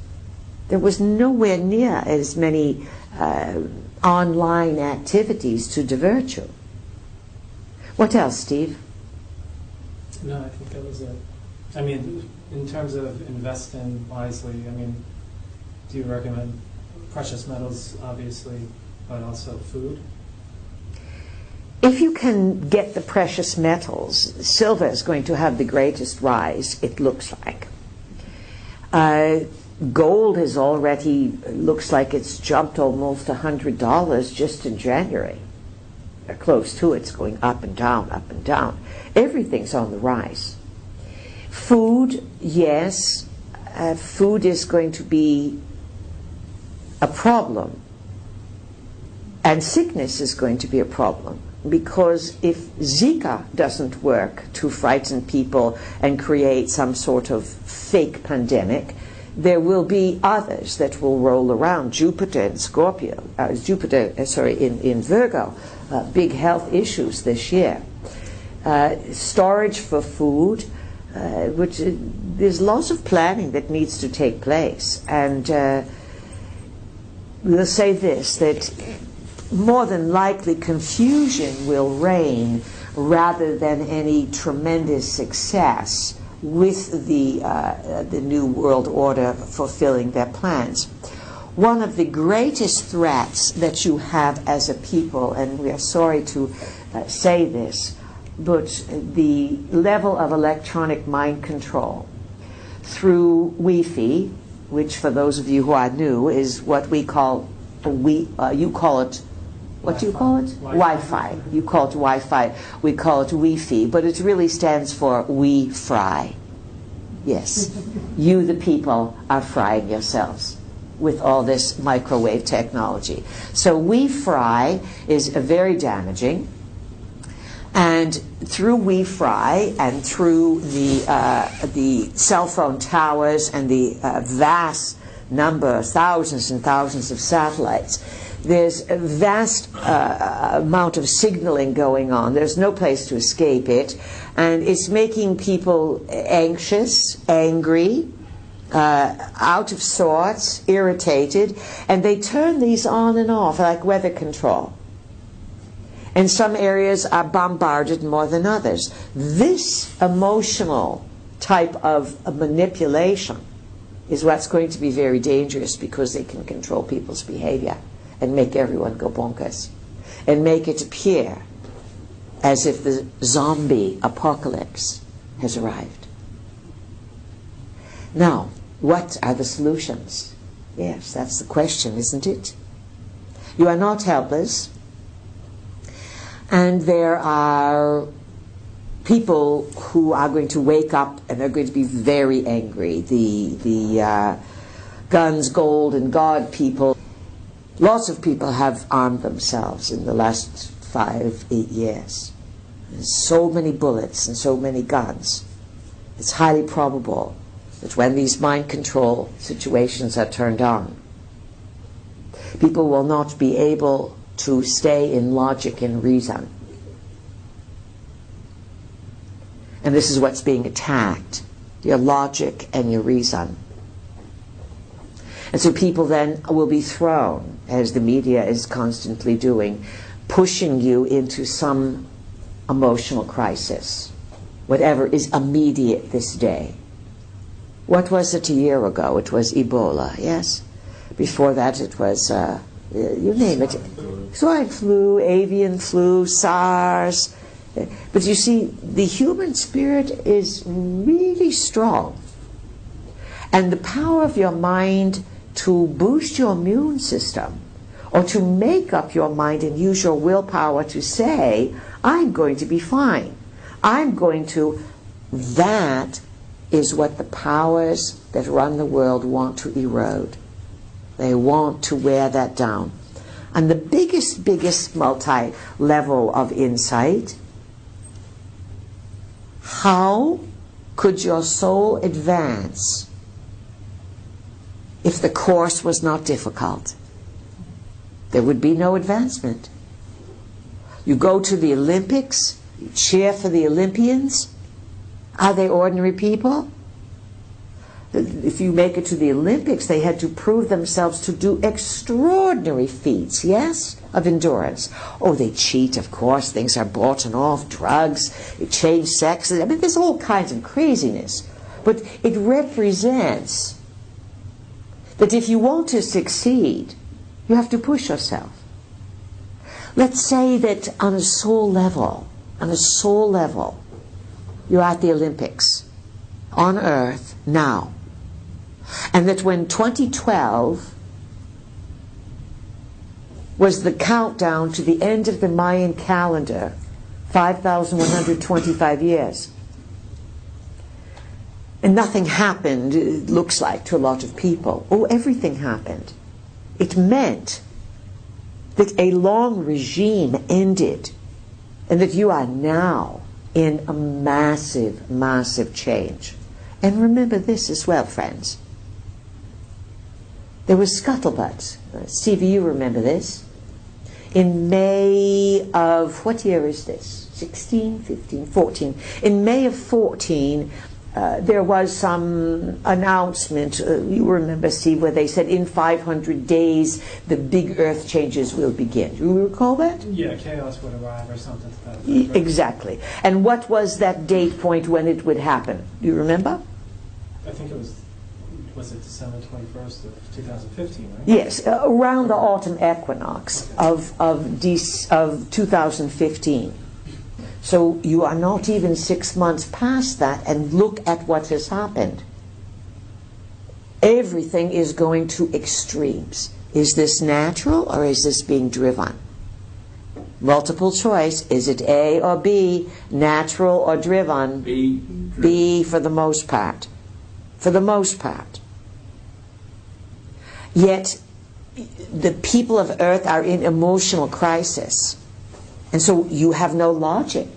there was nowhere near as many online activities to divert you. What else, Steve? No, I think that was it. I mean, in terms of investing wisely, I mean, do you recommend precious metals, obviously, but also food? If you can get the precious metals, silver is going to have the greatest rise, it looks like. Gold has already, looks like it's jumped almost $100 just in January. Close to it. It's going up and down, up and down. Everything's on the rise. Food, yes, food is going to be a problem. And sickness is going to be a problem. Because if Zika doesn't work to frighten people and create some sort of fake pandemic, there will be others that will roll around. Jupiter in Scorpio, in Virgo, big health issues this year. Storage for food, which there's lots of planning that needs to take place. And we'll say this, that more than likely confusion will reign rather than any tremendous success with the New World Order fulfilling their plans. One of the greatest threats that you have as a people, and we are sorry to say this, but the level of electronic mind control through Wi-Fi, which for those of you who are new is what we call, you call it, what do you call it? Wi-Fi. You call it Wi-Fi. We call it Wi-Fi, but it really stands for we fry. Yes. You, the people, are frying yourselves with all this microwave technology. So we fry is very damaging. And through we fry and through the cell phone towers and the vast number, thousands and thousands of satellites, there's a vast amount of signaling going on. There's no place to escape it. And it's making people anxious, angry, out of sorts, irritated. And they turn these on and off like weather control. And some areas are bombarded more than others. This emotional type of manipulation is what's going to be very dangerous, because they can control people's behavior and make everyone go bonkers and make it appear as if the zombie apocalypse has arrived. Now, what are the solutions? Yes, that's the question, isn't it? You are not helpless. And there are people who are going to wake up and they're going to be very angry. The guns, gold, and God people. Lots of people have armed themselves in the last 5-8 years. There's so many bullets and so many guns. It's highly probable that when these mind control situations are turned on, people will not be able to stay in logic and reason. And this is what's being attacked, your logic and your reason. And so people then will be thrown, as the media is constantly doing, pushing you into some emotional crisis, whatever is immediate this day. What was it a year ago? It was Ebola, yes? Before that it was, you name it, swine flu, avian flu, SARS. But you see, the human spirit is really strong. And the power of your mind to boost your immune system, or to make up your mind and use your willpower to say, I'm going to be fine. I'm going to... That is what the powers that run the world want to erode. They want to wear that down. And the biggest multi-level of insight, how could your soul advance if the course was not difficult? There would be no advancement. You go to the Olympics, you cheer for the Olympians. Are they ordinary people? If you make it to the Olympics, they had to prove themselves to do extraordinary feats, yes, of endurance. Oh, they cheat, of course. Things are bought and off, drugs, they change sexes. I mean, there's all kinds of craziness. But it represents that if you want to succeed, you have to push yourself. Let's say that on a soul level, you're at the Olympics on Earth now. And that when 2012 was the countdown to the end of the Mayan calendar, 5,125 years, and nothing happened, it looks like, to a lot of people. Oh, everything happened. It meant that a long regime ended, and that you are now in a massive, massive change. And remember this as well, friends. There was scuttlebutt. Stevie, you remember this. In May of, what year is this? 16, 15, 14. In May of 14, there was some announcement, you remember, Steve, where they said in 500 days the big earth changes will begin. Do you recall that? Yeah, chaos would arrive or something to that effect, right? Exactly. And what was that date point when it would happen? Do you remember? I think it was it December 21st of 2015, right? Yes, around the autumn equinox of 2015. So you are not even 6 months past that, and look at what has happened. Everything is going to extremes. Is this natural or is this being driven? Multiple choice. Is it A or B? Natural or driven? B. B for the most part. For the most part. Yet the people of Earth are in emotional crisis. And so you have no logic.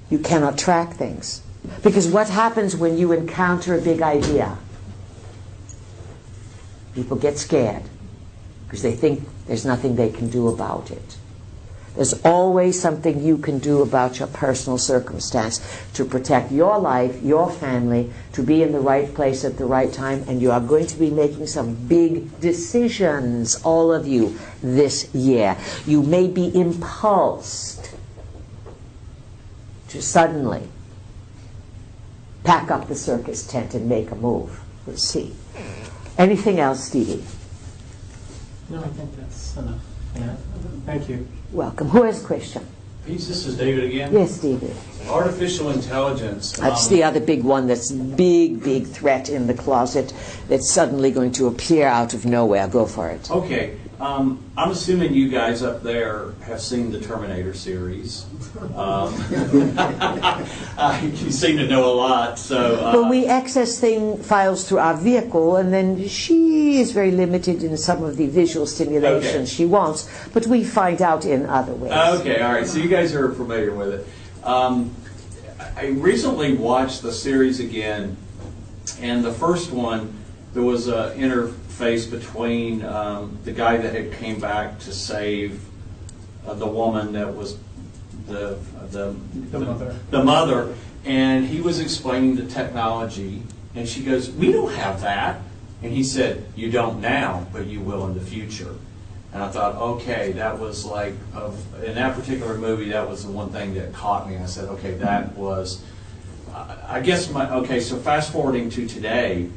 You cannot track things. Because what happens when you encounter a big idea? People get scared because they think there's nothing they can do about it. There's always something you can do about your personal circumstance to protect your life, your family, to be in the right place at the right time, and you are going to be making some big decisions, all of you, this year. You may be impulsed to suddenly pack up the circus tent and make a move. We'll see. Anything else, Stevie? No, I think that's enough. Yeah. Thank you. Welcome. Who has a question? Peace, this is David again. Yes, Stevie. Artificial intelligence. That's the other big one, that's big threat in the closet that's suddenly going to appear out of nowhere. Go for it. Okay. I'm assuming you guys up there have seen the Terminator series. You seem to know a lot. So, Well, we access files through our vehicle, and then she is very limited in some of the visual stimulation Okay. she wants, but we find out in other ways. Okay, all right. So you guys are familiar with it. I recently watched the series again, and the first one, there was an interface between the guy that had came back to save the woman that was the mother, and he was explaining the technology, and she goes, "We don't have that," and he said, "You don't now, but you will in the future." And I thought, okay, that was like, in that particular movie, that was the one thing that caught me. I said, okay, that was, I guess so fast forwarding to today,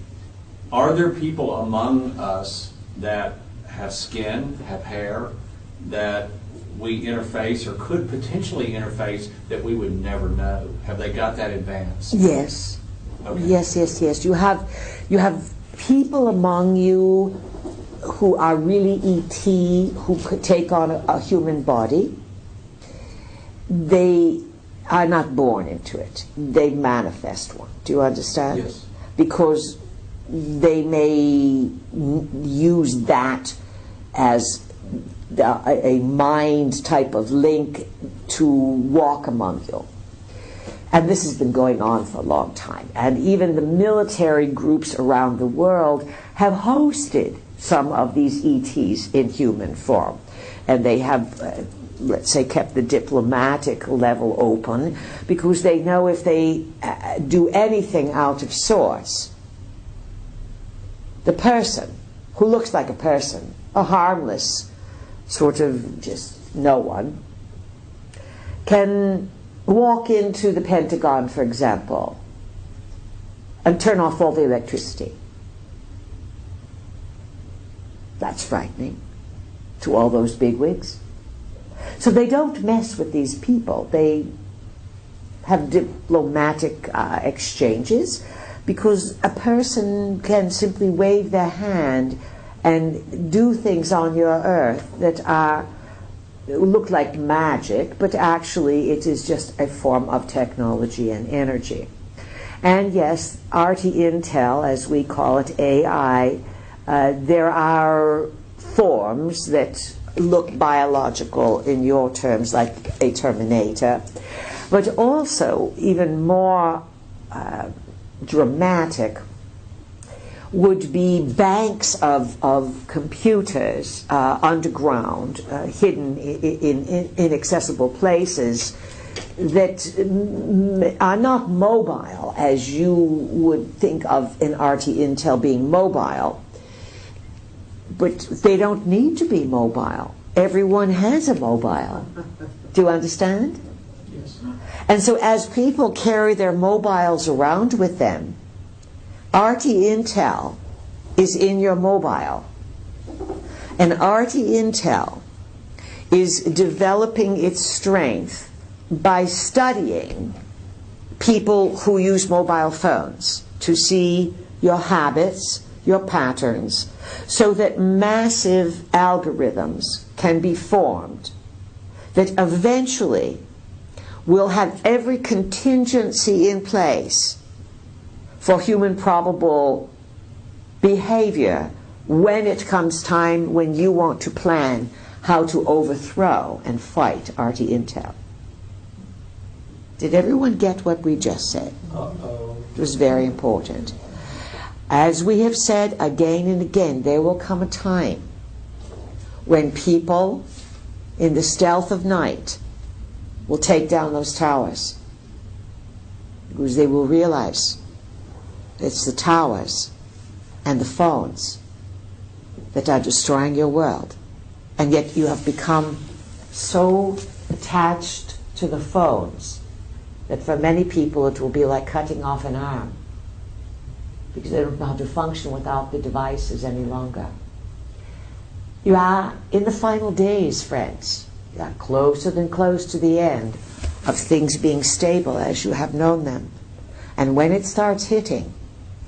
are there people among us that have skin, have hair, that we interface or could potentially interface that we would never know? Have they got that advanced? Yes. Okay. Yes. You have people among you who are really ET, who could take on a human body, they are not born into it. They manifest one. Do you understand? Yes. Because they may use that as a mind type of link to walk among you. And this has been going on for a long time. And even the military groups around the world have hosted some of these ETs in human form. And they have, let's say, kept the diplomatic level open, because they know if they do anything out of sorts, the person who looks like a person, a harmless sort of just no one, can walk into the Pentagon, for example, and turn off all the electricity. That's frightening to all those bigwigs. So they don't mess with these people. They have diplomatic exchanges, because a person can simply wave their hand and do things on your earth that look like magic, but actually it is just a form of technology and energy. And yes, RT Intel, as we call it, AI, there are forms that look biological in your terms, like a Terminator, but also even more dramatic would be banks of computers underground, hidden in inaccessible places, that are not mobile as you would think of in RT Intel being mobile. But they don't need to be mobile. Everyone has a mobile. Do you understand? Yes. And so as people carry their mobiles around with them, RT Intel is in your mobile. And RT Intel is developing its strength by studying people who use mobile phones to see your habits, your patterns, so that massive algorithms can be formed that eventually will have every contingency in place for human probable behavior when it comes time when you want to plan how to overthrow and fight RT Intel. Did everyone get what we just said? Uh-oh. It was very important. As we have said again and again, there will come a time when people in the stealth of night will take down those towers, because they will realize it's the towers and the phones that are destroying your world. And yet you have become so attached to the phones that for many people it will be like cutting off an arm, because they don't know how to function without the devices any longer. You are in the final days, friends. You are closer than close to the end of things being stable as you have known them. And when it starts hitting,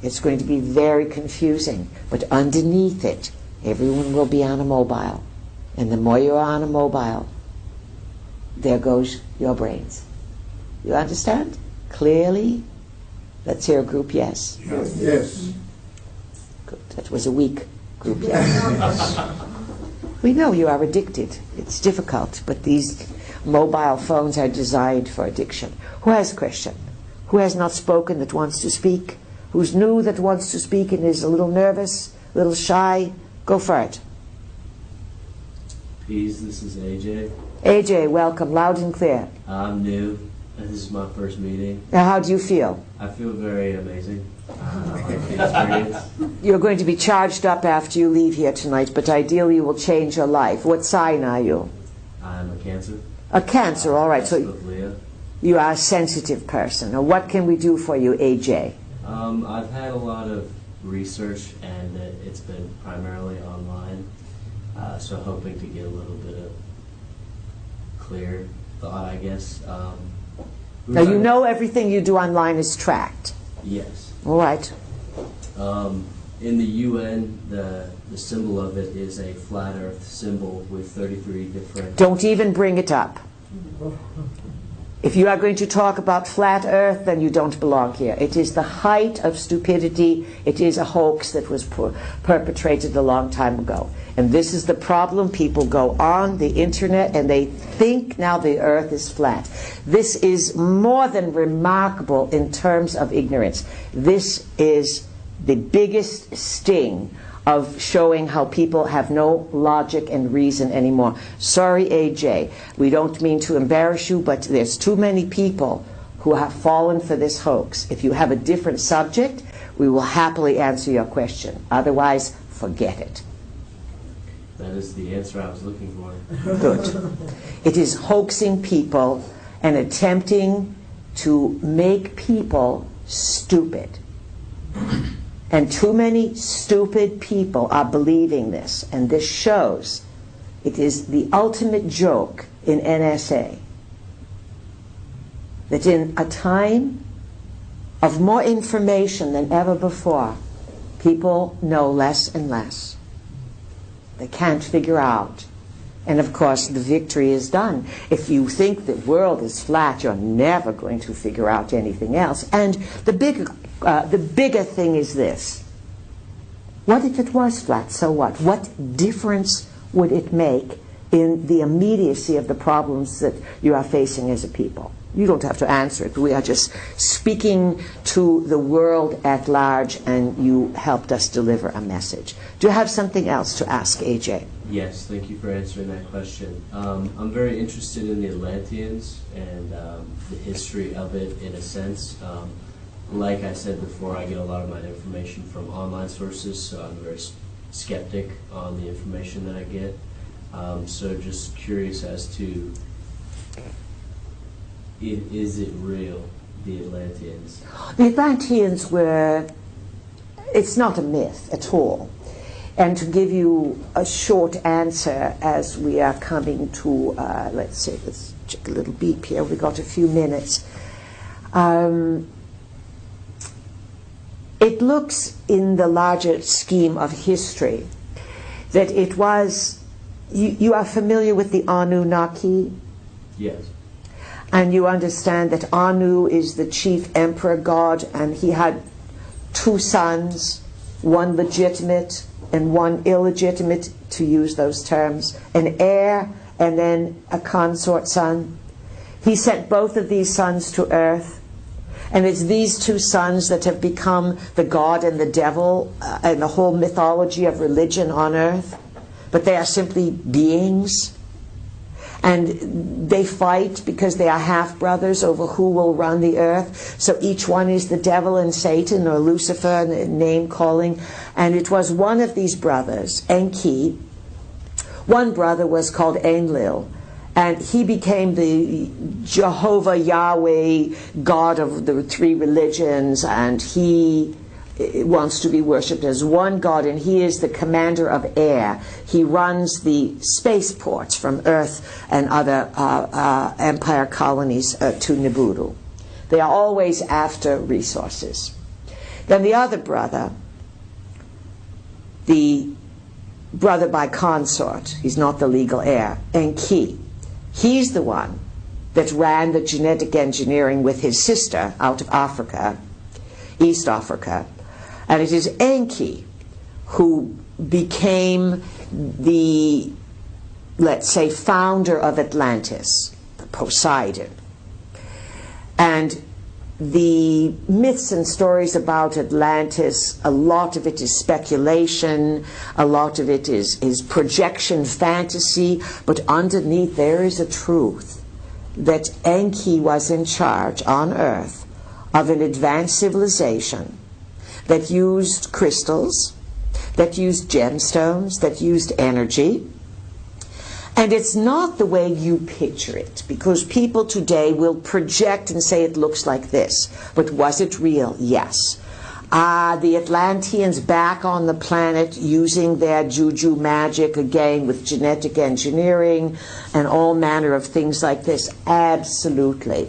it's going to be very confusing. But underneath it, everyone will be on a mobile. And the more you're on a mobile, there goes your brains. You understand? Clearly? Let's hear a group yes. Yes. Good. That was a weak group yes. We know you are addicted. It's difficult, but these mobile phones are designed for addiction. Who has a question? Who has not spoken that wants to speak? Who's new that wants to speak and is a little nervous, a little shy? Go for it. Peace, this is AJ. AJ, welcome, loud and clear. I'm new, and this is my first meeting. Now, how do you feel? I feel very amazing. I like the experience. You're going to be charged up after you leave here tonight, but ideally you will change your life. What sign are you? I'm a Cancer. A Cancer, all right. So With Leah. you are a sensitive person. Now, what can we do for you, AJ? I've had a lot of research, and it's been primarily online, so hoping to get a little bit of clear thought, I guess. Now, you know everything you do online is tracked. Yes. All right. in the UN, the symbol of it is a flat Earth symbol with 33 different. Don't even bring it up. If you are going to talk about flat Earth, then you don't belong here. It is the height of stupidity. It is a hoax that was perpetrated a long time ago. And this is the problem. People go on the internet and they think now the Earth is flat. This is more than remarkable in terms of ignorance. This is the biggest sting of showing how people have no logic and reason anymore. Sorry, AJ, we don't mean to embarrass you, but there's too many people who have fallen for this hoax. If you have a different subject, we will happily answer your question. Otherwise, forget it. That is the answer I was looking for. Good. It is hoaxing people and attempting to make people stupid. And too many stupid people are believing this. And this shows it is the ultimate joke in NSA. That in a time of more information than ever before, people know less and less. They can't figure out. And of course, the victory is done. If you think the world is flat, you're never going to figure out anything else. And the bigger thing is this. What if it was flat? So what? What difference would it make in the immediacy of the problems that you are facing as a people? You don't have to answer it. We are just speaking to the world at large, and you helped us deliver a message. Do you have something else to ask, AJ? Yes, thank you for answering that question. I'm very interested in the Atlanteans and the history of it in a sense. Like I said before, I get a lot of my information from online sources, so I'm very skeptic on the information that I get. So just curious as to, is it real, the Atlanteans? The Atlanteans were, it's not a myth at all. And to give you a short answer as we are coming to, let's check a little beep here, we got a few minutes. It looks in the larger scheme of history that it was, you are familiar with the Anunnaki? Yes. And you understand that Anu is the chief emperor god, and he had two sons, one legitimate and one illegitimate, to use those terms, an heir and then a consort son. He sent both of these sons to earth, and it's these two sons that have become the god and the devil and the whole mythology of religion on earth. But they are simply beings, and they fight because they are half-brothers over who will run the earth. So each one is the devil and Satan, or Lucifer, name-calling. And it was one of these brothers, Enki. One brother was called Enlil, and he became the Jehovah Yahweh, God of the three religions, and he wants to be worshipped as one God, and he is the commander of air. He runs the spaceports from Earth and other empire colonies to Nibiru. They are always after resources. Then the other brother, the brother by consort, he's not the legal heir, Enki. He's the one that ran the genetic engineering with his sister out of Africa, East Africa. And it is Enki who became the, let's say, founder of Atlantis, Poseidon. And the myths and stories about Atlantis, a lot of it is speculation, a lot of it is projection fantasy, but underneath there is a truth that Enki was in charge on Earth of an advanced civilization that used crystals, that used gemstones, that used energy. And it's not the way you picture it, because people today will project and say it looks like this. But was it real? Yes. Are the Atlanteans back on the planet using their juju magic again with genetic engineering and all manner of things like this? Absolutely.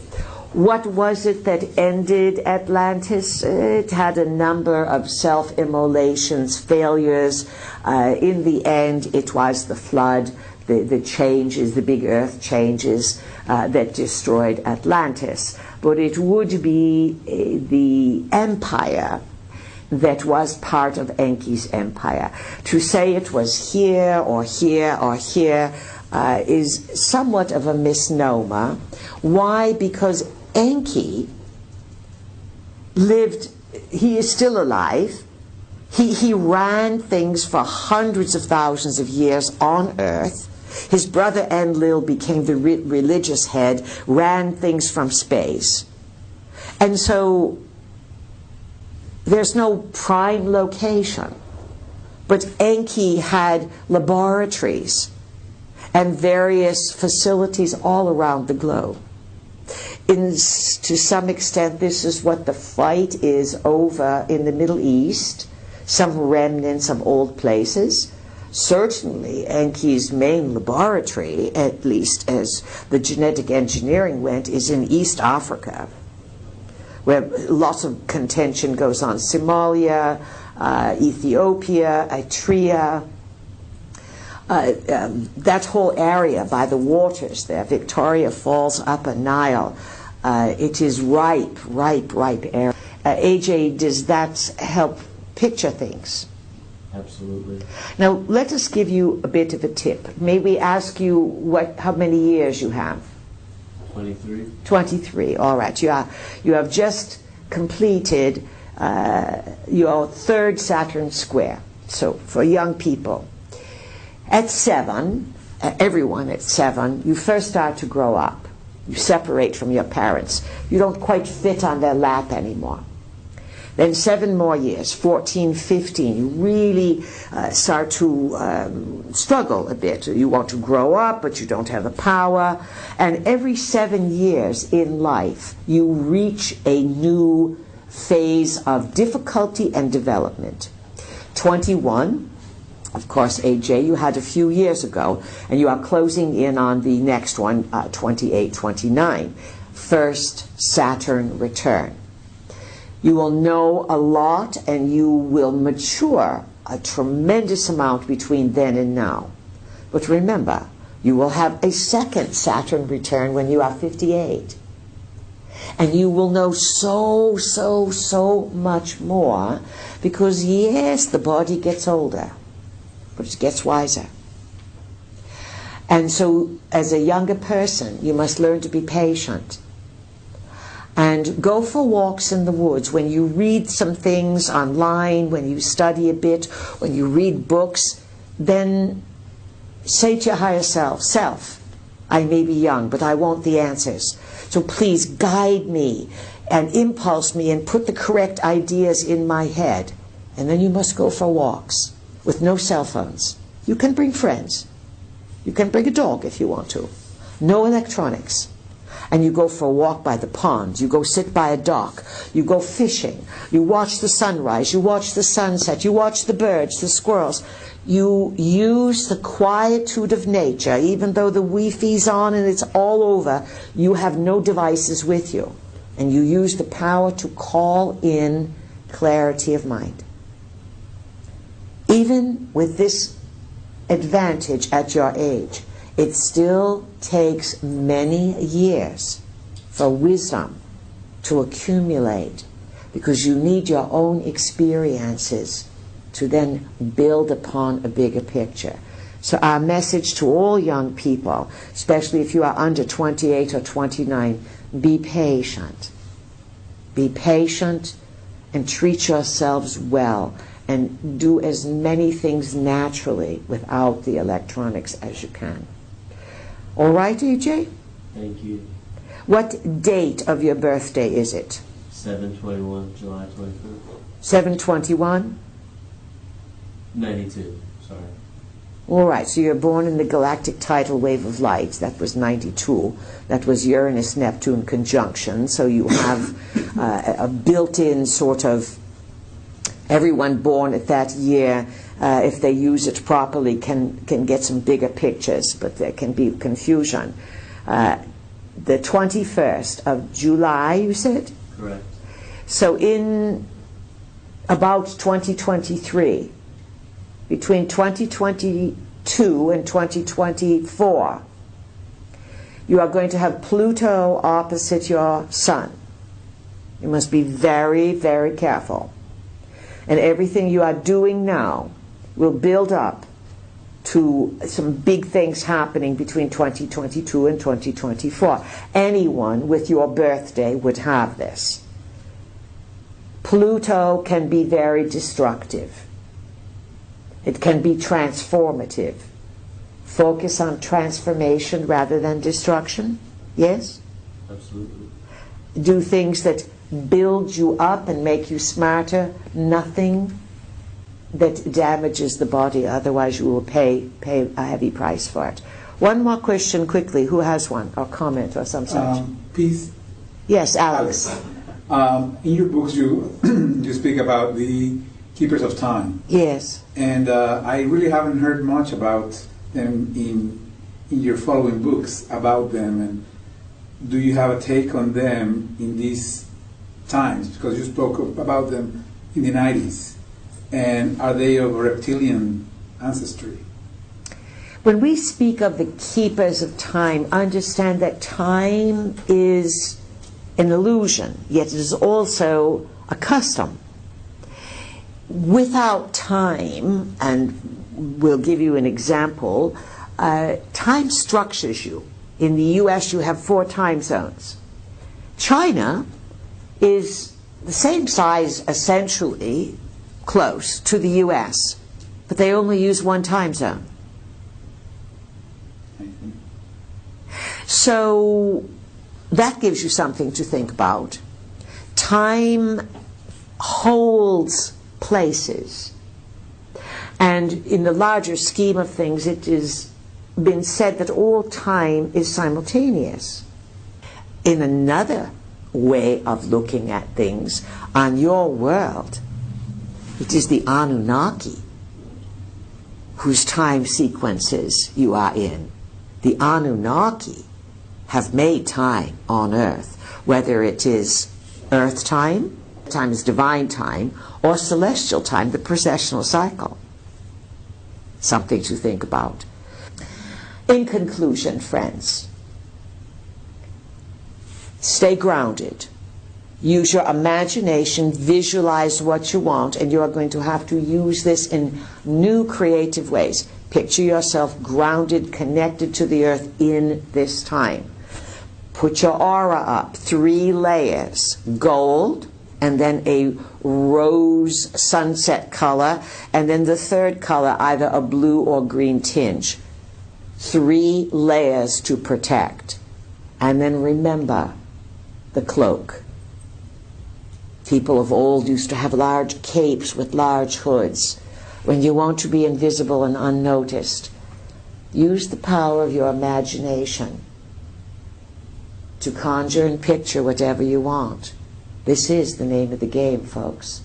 What was it that ended Atlantis? It had a number of self-immolations, failures. In the end, it was the flood, the changes, the big earth changes that destroyed Atlantis. But it would be the empire that was part of Enki's empire. To say it was here or here or here is somewhat of a misnomer. Why? Because Enki lived, he is still alive. He ran things for hundreds of thousands of years on Earth. His brother Enlil became the religious head, ran things from space. And so there's no prime location. But Enki had laboratories and various facilities all around the globe. To some extent, this is what the fight is over in the Middle East, some remnants of old places. Certainly, Enki's main laboratory, at least as the genetic engineering went, is in East Africa, where lots of contention goes on. Somalia, Ethiopia, Eritrea, that whole area by the waters there, Victoria Falls, Upper Nile, it is ripe area. AJ, does that help picture things? Absolutely. Now, let us give you a bit of a tip. May we ask you how many years you have? 23. 23, all right. You have just completed your third Saturn square. So, for young people, at 7, everyone at 7, you first start to grow up. You separate from your parents. You don't quite fit on their lap anymore. Then 7 more years, 14, 15, you really start to struggle a bit. You want to grow up, but you don't have the power. And every 7 years in life, you reach a new phase of difficulty and development. 21, of course, AJ, you had a few years ago, and you are closing in on the next one, 28, 29. First Saturn return. You will know a lot, and you will mature a tremendous amount between then and now. But remember, you will have a second Saturn return when you are 58. And you will know so much more, because yes, the body gets older, but it gets wiser. And so, as a younger person, you must learn to be patient. And go for walks in the woods. When you read some things online, when you study a bit, when you read books, then say to your higher self, I may be young, but I want the answers. So please guide me and impulse me and put the correct ideas in my head. And then you must go for walks with no cell phones. You can bring friends. You can bring a dog if you want to. No electronics. And you go for a walk by the pond, you go sit by a dock, you go fishing, you watch the sunrise, you watch the sunset, you watch the birds, the squirrels. You use the quietude of nature. Even though the Wi-Fi's on and it's all over, you have no devices with you. And you use the power to call in clarity of mind. Even with this advantage at your age, it still takes many years for wisdom to accumulate, because you need your own experiences to then build upon a bigger picture. So our message to all young people, especially if you are under 28 or 29, be patient. Be patient and treat yourselves well, and do as many things naturally without the electronics as you can. All right, AJ? Thank you. What date of your birthday is it? 7/21, July 25th. 7/21? 92, sorry. All right, so you're born in the galactic tidal wave of light. That was 92. That was Uranus-Neptune conjunction. So you have a built-in sort of, everyone born at that year, if they use it properly, can get some bigger pictures, but there can be confusion. the 21st of July, you said? Correct. So in about 2023, between 2022 and 2024, you are going to have Pluto opposite your sun. You must be very, very careful. And everything you are doing now will build up to some big things happening between 2022 and 2024. Anyone with your birthday would have this. Pluto can be very destructive. It can be transformative. Focus on transformation rather than destruction. Yes? Absolutely. Do things that build you up and make you smarter. Nothing that damages the body, otherwise you will pay a heavy price for it. One more question quickly. Who has one, or comment, or some such? Peace. Yes, Alex. In your books, you you speak about the keepers of time, Yes. and I really haven't heard much about them in your following books about them. And do you have a take on them in these times? Because you spoke about them in the 90s. And are they of reptilian ancestry? When we speak of the keepers of time, understand that time is an illusion, yet it is also a custom. Without time, and we'll give you an example, time structures you. In the US, you have 4 time zones. China is the same size, essentially, close to the US, but they only use 1 time zone. So that gives you something to think about. Time holds places, and in the larger scheme of things, it has been said that all time is simultaneous. In another way of looking at things, on your world, it is the Anunnaki whose time sequences you are in. The Anunnaki have made time on Earth, whether it is Earth time is divine time, or celestial time, the precessional cycle. Something to think about. In conclusion, friends, stay grounded. Use your imagination, visualize what you want, and you are going to have to use this in new creative ways. Picture yourself grounded, connected to the earth in this time. Put your aura up, 3 layers, gold, and then a rose sunset color, and then the 3rd color, either a blue or green tinge. 3 layers to protect. And then remember the cloak. People of old used to have large capes with large hoods. When you want to be invisible and unnoticed, use the power of your imagination to conjure and picture whatever you want. This is the name of the game, folks.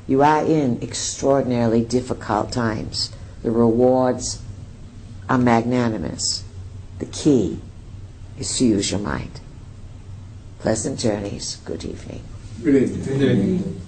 You are in extraordinarily difficult times. The rewards are magnanimous. The key is to use your mind. Pleasant journeys. Good evening. Good evening.